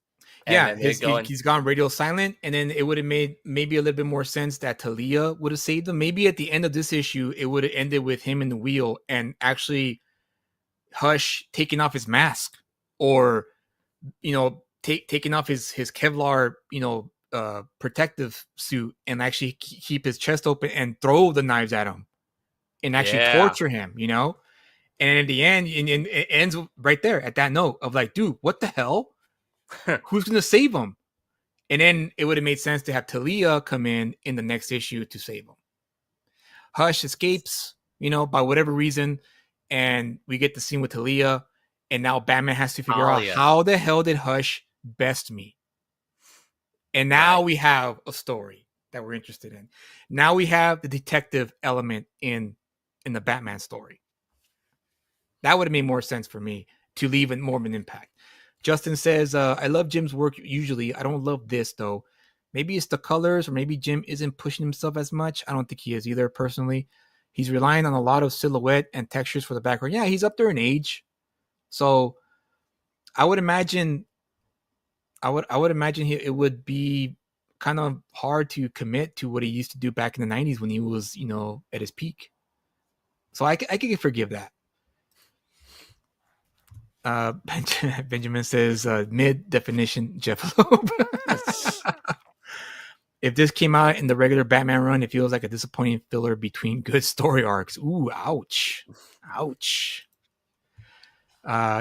Yeah, then they go and he's gone radio silent, and then it would have made maybe a little bit more sense that Talia would have saved him. Maybe at the end of this issue, it would have ended with him in the wheel and actually Hush taking off his mask, or taking off his Kevlar protective suit, and actually keep his chest open and throw the knives at him and actually torture him. And in the end, and it ends right there at that note of like, dude, what the hell? Who's gonna save him? And then it would have made sense to have Talia come in the next issue to save him. Hush escapes, by whatever reason, and we get the scene with Talia, and now Batman has to figure out how the hell did Hush best me. And now we have a story that we're interested in. Now we have the detective element in the Batman story. That would have made more sense for me to leave it more of an impact. Justin says, I love Jim's work usually. I don't love this, though. Maybe it's the colors, or maybe Jim isn't pushing himself as much. I don't think he is either, personally. He's relying on a lot of silhouette and textures for the background. Yeah, he's up there in age. So I would imagine it would be kind of hard to commit to what he used to do back in the 90s when he was, at his peak. So I can forgive that. Benjamin says mid-definition Jeff Loeb. If this came out in the regular Batman run, it feels like a disappointing filler between good story arcs. Ooh, ouch.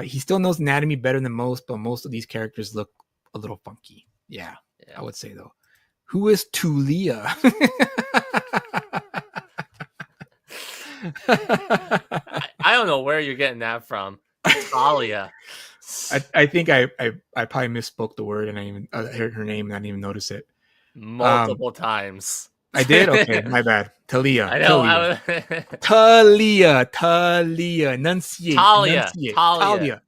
He still knows anatomy better than most, but most of these characters look a little funky. Yeah. I would say, though. Who is Tulia? I don't know where you're getting that from. Talia. I think I probably misspoke the word, and I even heard her name and I didn't even notice it multiple times. I did. Okay, my bad. Talia. I know. Talia. Enunciate. Talia.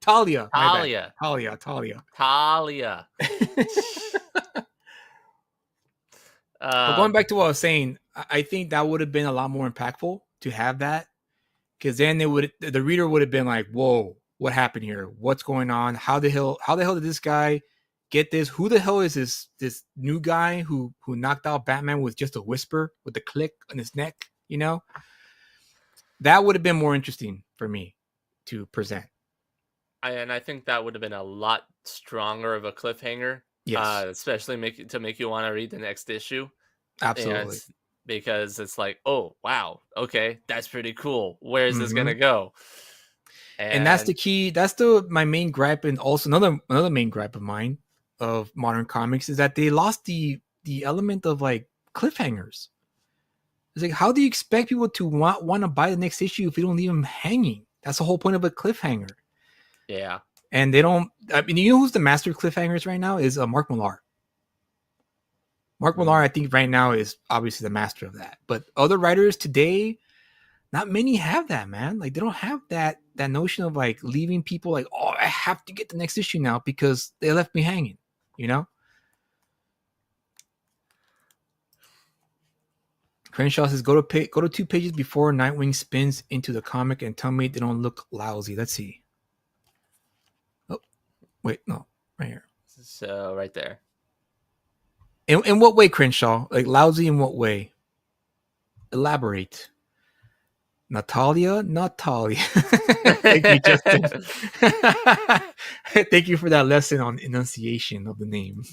But going back to what I was saying, I think that would have been a lot more impactful to have that, because then the reader would have been like, "Whoa, what happened here? What's going on? How the hell did this guy get this? Who the hell is this new guy who knocked out Batman with just a whisper, with a click on his neck?" That would have been more interesting for me to present. And I think that would have been a lot stronger of a cliffhanger. Yes. Especially to make you want to read the next issue. Absolutely. Because it's like, oh, wow, okay, that's pretty cool. Where is this going to go? And that's the key. That's my main gripe, and also another main gripe of mine of modern comics is that they lost the element of like cliffhangers. It's like, how do you expect people to want to buy the next issue if you don't leave them hanging? That's the whole point of a cliffhanger. Yeah. And they don't. I mean, you know who's the master of cliffhangers right now is Mark Millar. Mark Millar, I think right now is obviously the master of that. But other writers today, not many have that, man. Like, they don't have that notion of like leaving people like, oh, I have to get the next issue now because they left me hanging, Crenshaw says, go to 2 pages before Nightwing spins into the comic and tell me they don't look lousy. Let's see. Oh, wait, no, right here. So right there. In what way, Crenshaw? Like, lousy in what way? Elaborate. Natalia. Thank you, Justin. Thank you for that lesson on enunciation of the name.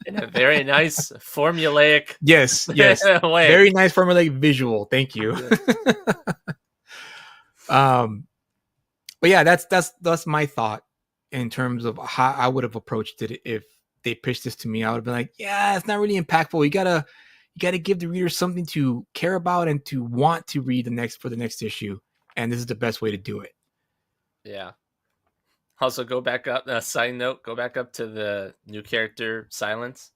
In a very nice formulaic. Yes. way. Very nice formulaic visual. Thank you. But yeah, that's my thought in terms of how I would have approached it if they pitched this to me. I would have been like, yeah, it's not really impactful. You gotta give the reader something to care about and to want to read for the next issue. And this is the best way to do it. Yeah. Also, go back up. Side note: go back up to the new character Silence.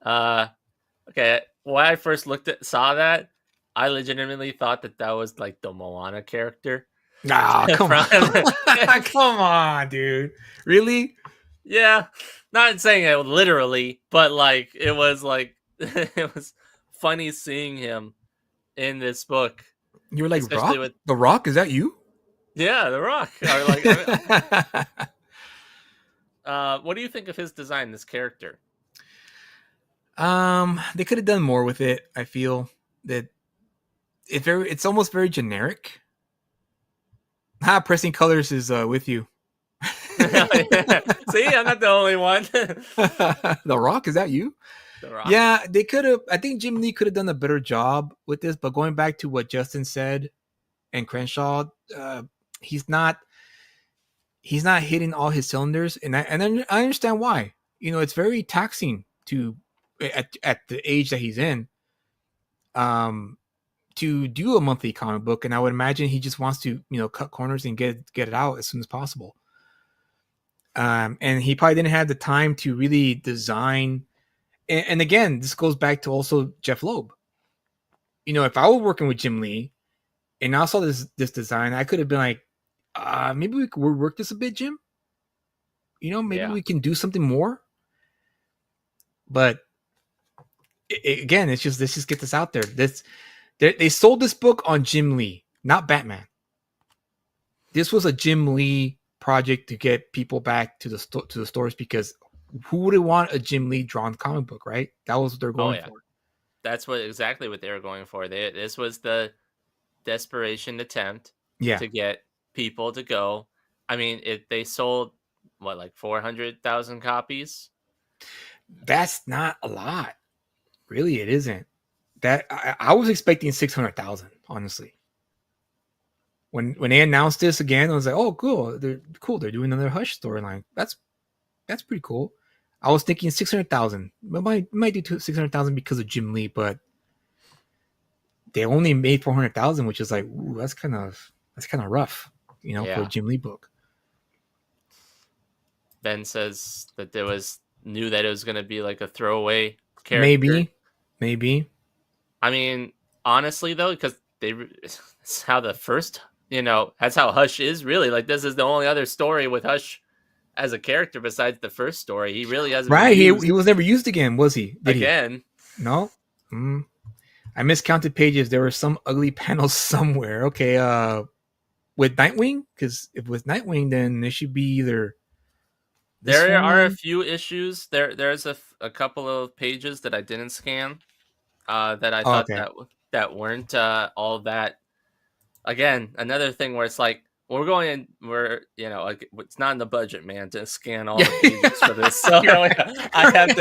Okay. When I first saw that, I legitimately thought that was like the Moana character. Nah, come on. Come on, dude. Really? Yeah. Not saying it literally, but like it was funny seeing him in this book. You were like, Rock? The Rock? Is that you? Yeah, The Rock. Or like, What do you think of his design, this character? They could have done more with it. I feel that it's almost very generic. Pressing colors is with you. See, I'm not the only one. The Rock, is that you? The Rock. Yeah, they could have. I think Jim Lee could have done a better job with this. But going back to what Justin said and Crenshaw, he's not hitting all his cylinders, and I understand why. It's very taxing to at the age that he's in, to do a monthly comic book, and I would imagine he just wants to cut corners and get it out as soon as possible. And he probably didn't have the time to really design. And again, this goes back to also Jeff Loeb. If I were working with Jim Lee and I saw this design, I could have been like, maybe we could work this a bit, Jim. Maybe we can do something more. But again, let's just get this out there. They sold this book on Jim Lee, not Batman. This was a Jim Lee project to get people back to the stores, because who would want a Jim Lee drawn comic book, right? That was what they're going for. That's exactly what they were going for. This was the desperation attempt to get people to go. I mean, they sold like 400,000 copies. That's not a lot, really. It isn't. That I was expecting 600,000, honestly. When they announced this again, I was like, "Oh, cool! They're doing another Hush storyline. That's pretty cool." I was thinking 600,000. Might do 600,000 because of Jim Lee, but they only made 400,000, which is like, ooh, that's kind of rough, for a Jim Lee book. Ben says that knew that it was going to be like a throwaway character. Maybe. I mean, honestly though, because it's how the first, that's how Hush is really. Like, this is the only other story with Hush as a character besides the first story. He really hasn't. Right, he was never used again, was he? Again? No. I miscounted pages. There were some ugly panels somewhere. Okay, with Nightwing, because if with Nightwing, then it should be either. There are a few issues. There's a couple of pages that I didn't scan. That I thought that weren't all that. Again, another thing where it's like it's not in the budget, man, to scan all the pages for this. So I have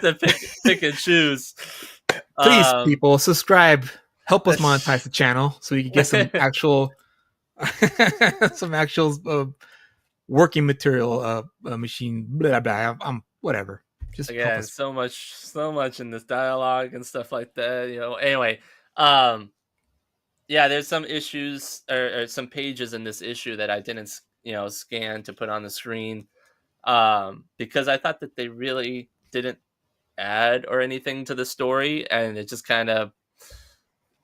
to pick and choose. Please, people, subscribe. Help us monetize the channel so we can get some actual working material. Machine. Blah blah. Whatever. Just again, so much in this dialogue and stuff like that. Anyway, there's some issues or some pages in this issue that I didn't, scan to put on the screen, because I thought that they really didn't add or anything to the story, and it just kind of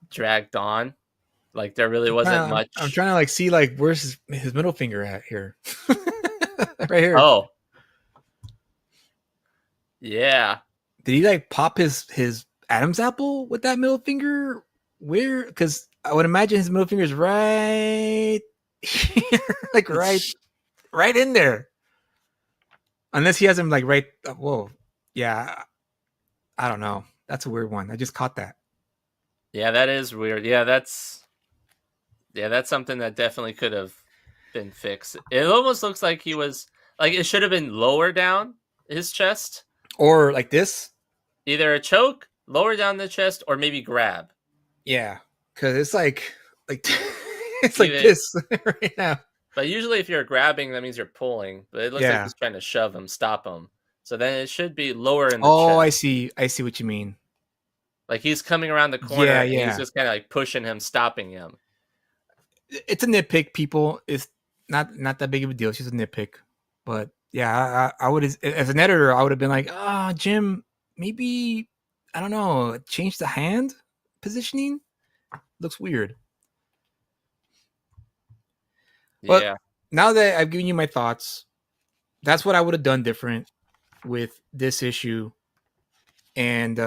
dragged on. Like, there really wasn't much. I'm trying to see where's his middle finger at here. Right here. Oh. Yeah. Did he pop his Adam's apple with that middle finger? Where? Because I would imagine his middle finger is right here, right in there. Unless he has him right. Whoa. Yeah. I don't know. That's a weird one. I just caught that. Yeah, that is weird. Yeah, that's something that definitely could have been fixed. It almost looks like he was it should have been lower down his chest. Or like this? Either a choke, lower down the chest, or maybe grab. Yeah, because it's it's like this right now. But usually if you're grabbing, that means you're pulling. But it looks like he's trying to shove him, stop him. So then it should be lower in the chest. I see what you mean. Like, he's coming around the corner and he's just kind of pushing him, stopping him. It's a nitpick, people. It's not that big of a deal. It's just a nitpick. But yeah, I would, as an editor, I would have been like, Jim, maybe, I don't know, change the hand positioning. Looks weird. But now that I've given you my thoughts, that's what I would have done different with this issue. And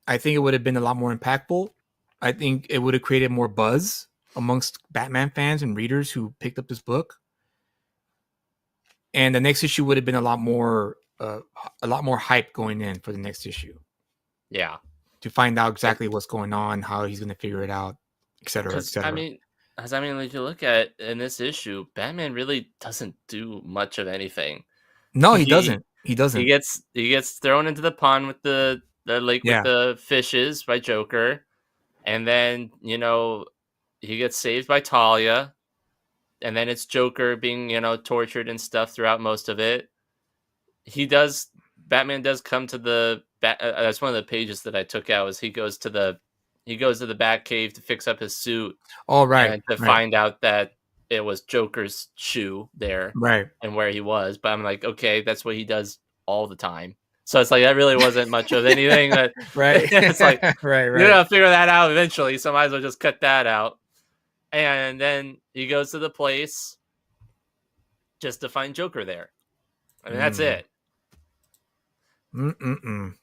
I think it would have been a lot more impactful. I think it would have created more buzz amongst Batman fans and readers who picked up this book. and the next issue would have been a lot more hype going in for the next issue Yeah. to find out exactly what's going on, how he's going to figure it out, etc., Because etc. I mean, if you look at in this issue, Batman really doesn't do much of anything. No, he He doesn't. He he doesn't. gets thrown into the pond with the lake with Yeah. the fishes by Joker, and then he gets saved by Talia, and then it's Joker being tortured and stuff throughout most of it. Batman does come to that's one of the pages that I took out. Is he goes to the Batcave to fix up his suit. Oh, right. And to right. find out that it was Joker's shoe there Right. and where he was. But I'm like, okay, that's what he does all the time. So it's like that really wasn't much of anything. That Right. It's like right. you're gonna figure that out eventually, so might as well just cut that out. And then he goes to the place just to find Joker there. I mean, that's it. Mm-mm-mm.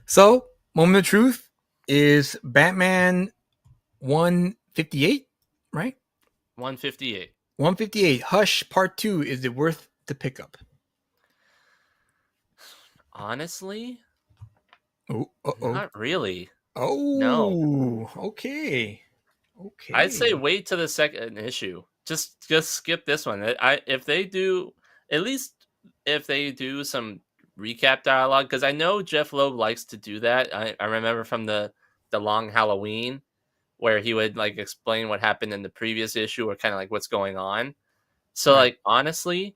So, moment of truth is Batman 158, right? 158. 158. Hush Part 2. Is it worth the pickup? Honestly, Oh, not really. Oh, No. Okay. I'd say wait to the second issue. Just skip this one. If they do some recap dialogue, because I know Jeff Loeb likes to do that. I remember from the Long Halloween where he would like explain what happened in the previous issue or kind of like what's going on. So Right. like honestly,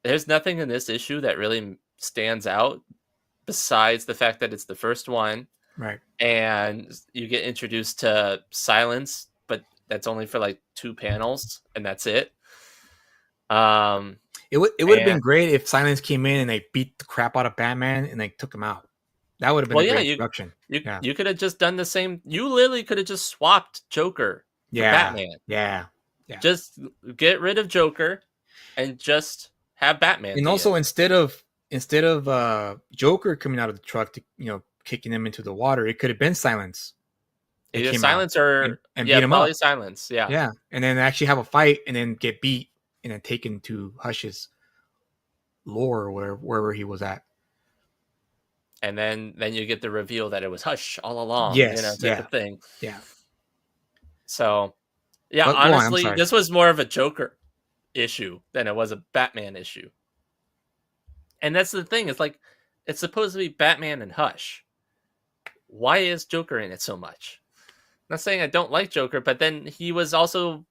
there's nothing in this issue that really stands out besides the fact that it's the first one. Right. And you get introduced to Silence, but that's only for like 2 panels, and that's it. It would have been great if Silence came in and they beat the crap out of Batman and they took him out. That would have been a great introduction. You could have just done the same. You literally could have just swapped Joker for Batman. Yeah. Just get rid of Joker and just have Batman. And also instead of Joker coming out of the truck to kicking him into the water, it could have been Silence. Either Silence or and beat him probably up. Silence. Yeah. Yeah. And then actually have a fight and then get beat and then taken to Hush's lore or wherever he was at. And then you get the reveal that it was Hush all along. Yes. Type of thing. Yeah. So yeah, But honestly, this was more of a Joker issue than it was a Batman issue. And that's the thing. It's like it's supposed to be Batman and Hush. Why is Joker in it so much? I'm not saying I don't like Joker, but then he was also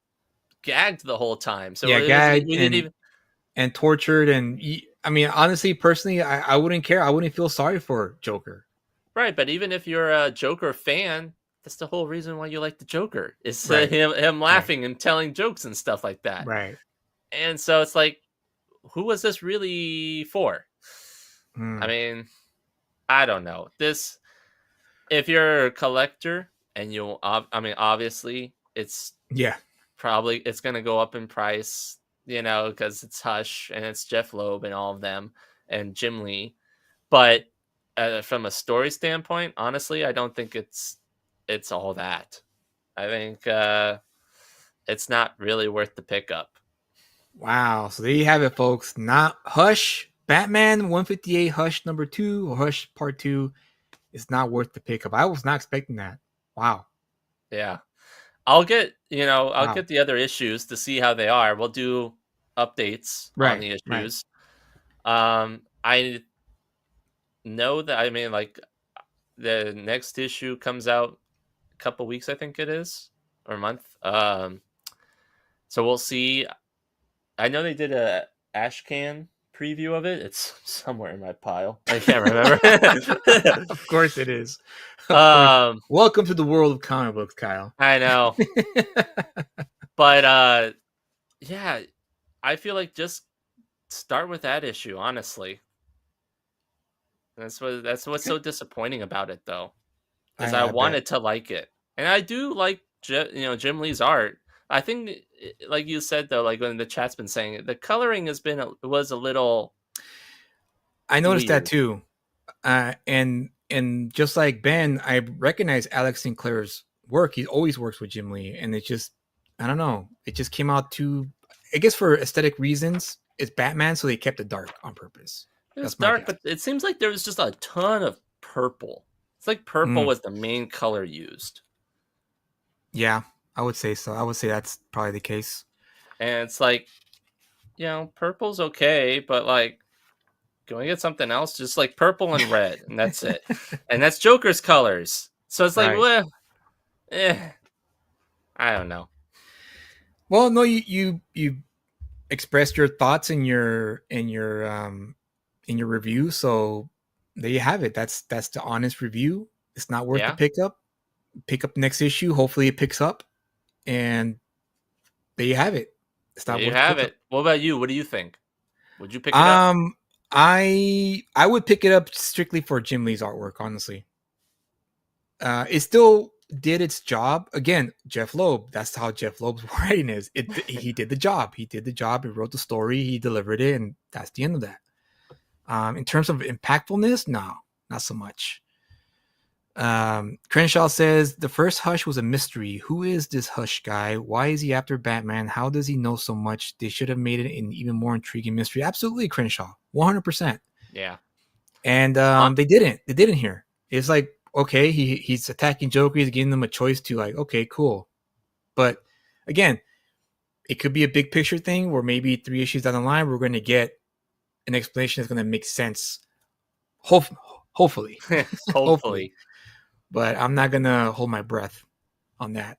gagged the whole time. So gagged and tortured. And I mean, honestly, personally, I wouldn't care. I wouldn't feel sorry for Joker. Right, but even if you're a Joker fan, that's the whole reason why you like the Joker. Is Right. him laughing and telling jokes and stuff like that. Right. And so it's like, who was this really for? Hmm. I mean, I don't know. This, if you're a collector and obviously it's probably it's going to go up in price, because it's Hush and it's Jeff Loeb and all of them and Jim Lee. But from a story standpoint, honestly, I don't think it's all that. I think it's not really worth the pickup. Wow. So there you have it, folks. Not Hush, Batman 158 Hush number 2 or Hush Part 2 is not worth the pickup. I was not expecting that. Wow. Yeah. I'll get the other issues to see how they are. We'll do updates on the issues. Right. I know that, like the next issue comes out a couple weeks, I think it is, or a month. So we'll see. I know they did a Ashcan preview of it. It's somewhere in my pile. I can't remember. Of course it is. Welcome to the world of comic books, Kyle. I know. But yeah, I feel like just start with that issue, honestly. That's what's so disappointing about it, though, is I wanted to like it, and I do like Jim Lee's art. I think, like you said, though, like when the chat's been saying it, the coloring was a little. I noticed weird. that too, and just like Ben, I recognize Alex Sinclair's work. He always works with Jim Lee, and it just, I don't know, it just came out too. I guess for aesthetic reasons, it's Batman, so they kept it dark on purpose. It was That's my dark, guess. but it seems like there was just a ton of purple. It's like purple Mm. was the main color used. Yeah, I would say so. I would say that's probably the case. And it's like, purple's okay, but like, can we get something else? Just like purple and red, and that's it. And that's Joker's colors. So it's like, Right. well, I don't know. Well, no, you expressed your thoughts in your review, so there you have it. That's the honest review. It's not worth the Yeah. pickup. Pick up next issue. Hopefully, it picks up, and there you have it. It's not There you worth have pickup. it. What about you? What do you think? Would you pick it up? I would pick it up strictly for Jim Lee's artwork. Honestly, it still did its job. Again, Jeff Loeb. That's how Jeff Loeb's writing is. He did the job. He did the job. He wrote the story. He delivered it, and that's the end of that. In terms of impactfulness, no, not so much. Crenshaw says the first Hush was a mystery. Who is this Hush guy? Why is he after Batman? How does he know so much? They should have made it an even more intriguing mystery. Absolutely, Crenshaw, 100%. Yeah. And they didn't here. It's like, okay, he's attacking Joker. He's giving them a choice to like, okay, cool. But again, it could be a big picture thing where maybe 3 issues down the line we're going to get an explanation that's going to make sense. Hopefully. Hopefully. But I'm not gonna hold my breath on that.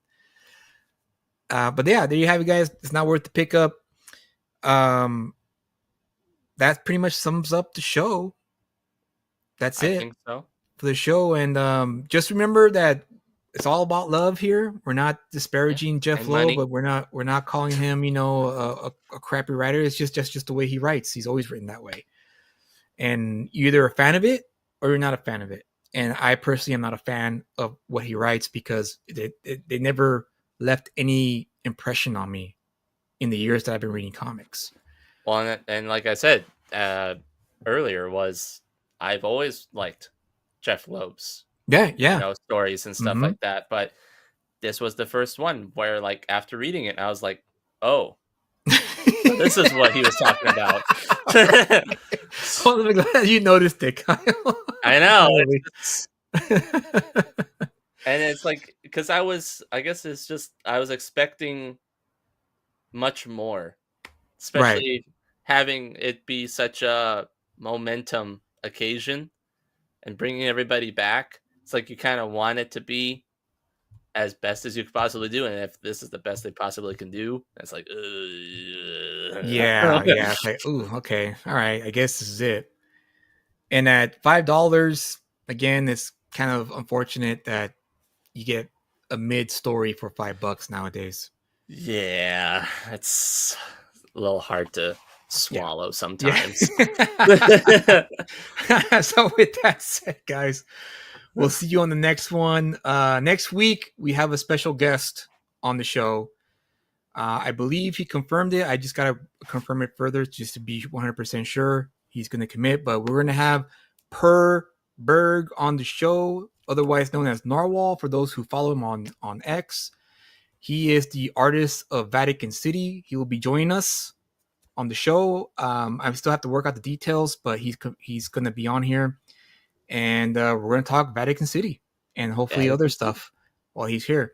But yeah, there you have it, guys. It's not worth the pickup. That pretty much sums up the show. That's it. I think so. For the show. And just remember that it's all about love here. We're not disparaging Jeff And Lowe, money. but we're not calling him, a crappy writer. It's just the way he writes. He's always written that way. And you're either a fan of it or you're not a fan of it. And I personally am not a fan of what he writes because they never left any impression on me in the years that I've been reading comics. Well, and like I said earlier, I've always liked Jeff Loeb's stories and stuff like that. But this was the first one where, like, after reading it, I was like, oh, so this is what he was talking about. Well, I'm glad you noticed it, Kyle. I know. And it's like, because I was expecting much more, especially having it be such a momentum occasion and bringing everybody back. It's like you kind of want it to be as best as you could possibly do, and if this is the best they possibly can do, it's like, yeah. It's like, ooh, okay, all right, I guess this is it. And at $5, again, it's kind of unfortunate that you get a mid story for $5 nowadays. Yeah, it's a little hard to swallow sometimes. Yeah. So with that said, guys, we'll see you on the next one. Next week, we have a special guest on the show. I believe he confirmed it. I just got to confirm it further just to be 100% sure he's going to commit. But we're going to have Per Berg on the show, otherwise known as Narwhal, for those who follow him on X. He is the artist of Vatican City. He will be joining us on the show. I still have to work out the details, but he's going to be on here. And we're going to talk Vatican City and hopefully other stuff while he's here.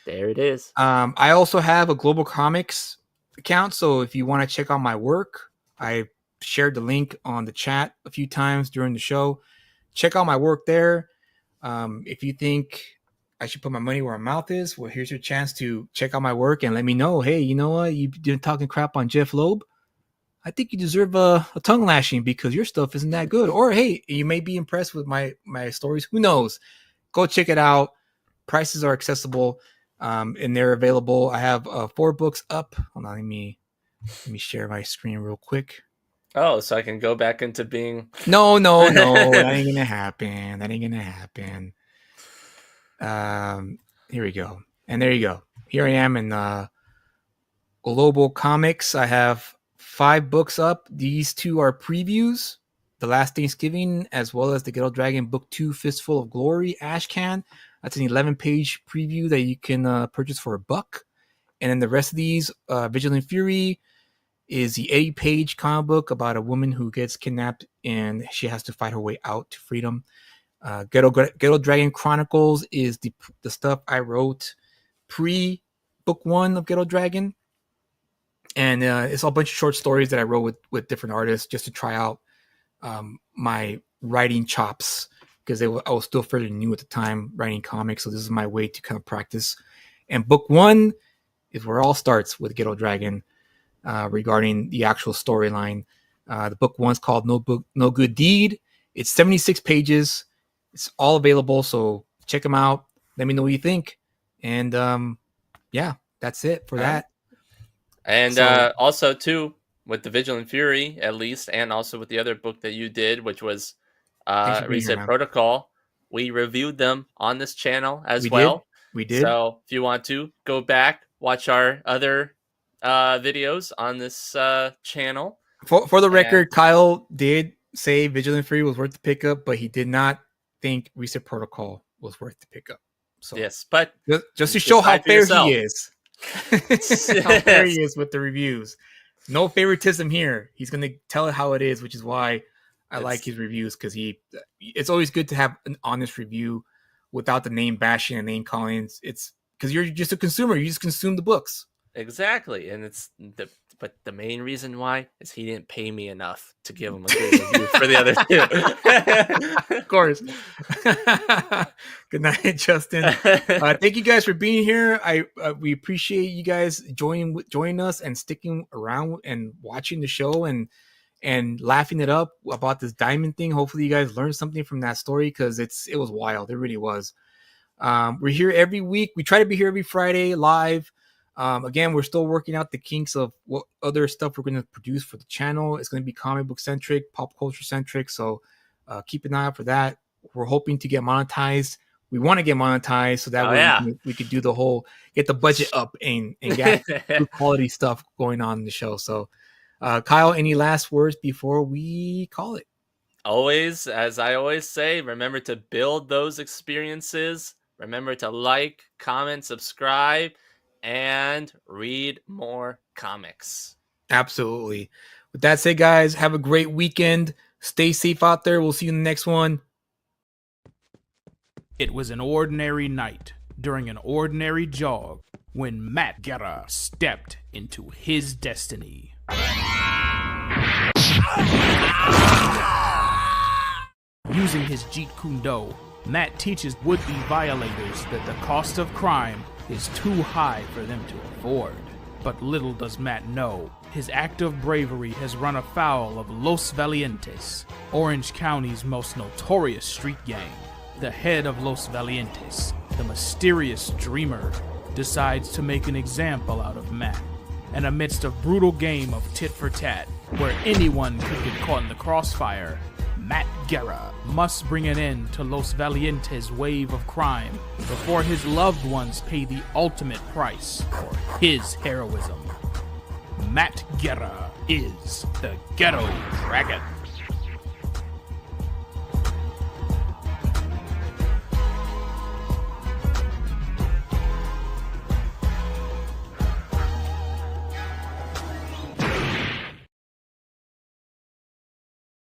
There it is. I also have a Global Comics account, so if you want to check out my work, I shared the link on the chat a few times during the show. Check out my work there. If you think I should put my money where my mouth is, well, here's your chance to check out my work and let me know, hey, you know what? You've been talking crap on Jeff Loeb. I think you deserve a tongue lashing because your stuff isn't that good. Or, hey, you may be impressed with my stories. Who knows? Go check it out. Prices are accessible, and they're available. I have 4 books up. Hold on, let me share my screen real quick. Oh, so I can go back into being... No. That ain't going to happen. Here we go. And there you go. Here I am in Global Comics. I have 5 books up. These 2 are previews. The Last Thanksgiving, as well as the Ghetto Dragon Book 2, Fistful of Glory, Ashcan. That's an 11-page preview that you can purchase for $1. And then the rest of these, Vigilant Fury, is the 80-page comic book about a woman who gets kidnapped and she has to fight her way out to freedom. Ghetto Dragon Chronicles is the stuff I wrote pre book 1 of Ghetto Dragon, and it's a bunch of short stories that I wrote with different artists just to try out my writing chops, because I was still fairly new at the time writing comics, so this is my way to kind of practice. And book 1 is where it all starts with Ghetto Dragon, regarding the actual storyline. The book 1's called No Good Deed. It's 76 pages. It's all available, so check them out. Let me know what you think. And yeah, that's it for that. And also, too, with the Vigilant Fury, at least, and also with the other book that you did, which was Reset Protocol, we reviewed them on this channel as well. We did. So if you want to, go back, watch our other videos on this channel. For the record, Kyle did say Vigilant Fury was worth the pickup, but he did not think Reset Protocol was worth the pickup. So yes, but just to show how fair he is. How fair he is with the reviews. No favoritism here. He's going to tell it how it is, which is why I like his reviews, because it's always good to have an honest review without the name bashing and name calling. It's because you're just a consumer. You just consume the books. Exactly. And but the main reason why is he didn't pay me enough to give him a good review for the other two. Of course. Good night, Justin. Thank you guys for being here. We appreciate you guys joining us and sticking around and watching the show and laughing it up about this diamond thing. Hopefully you guys learned something from that story, because it was wild. It really was. We're here every week. We try to be here every Friday live. Again, we're still working out the kinks of what other stuff we're going to produce for the channel. It's going to be comic book centric, pop culture centric. So keep an eye out for that. We're hoping to get monetized. We want to get monetized so that we could do the whole, get the budget up and get good quality stuff going on in the show. So Kyle, any last words before we call it? Always, as I always say, remember to build those experiences. Remember to like, comment, subscribe, and read more comics. Absolutely. With that said, guys, have a great weekend. Stay safe out there. We'll see you in the next one. It was an ordinary night during an ordinary jog when Matt Guerra stepped into his destiny. Using his Jeet Kune Do, Matt teaches would-be violators that the cost of crime is too high for them to afford. But little does Matt know, his act of bravery has run afoul of Los Valientes, Orange County's most notorious street gang. The head of Los Valientes, the mysterious Dreamer, decides to make an example out of Matt. And amidst a brutal game of tit-for-tat, where anyone could get caught in the crossfire, Matt Guerra must bring an end to Los Valientes' wave of crime before his loved ones pay the ultimate price for his heroism. Matt Guerra is the Ghetto Dragon.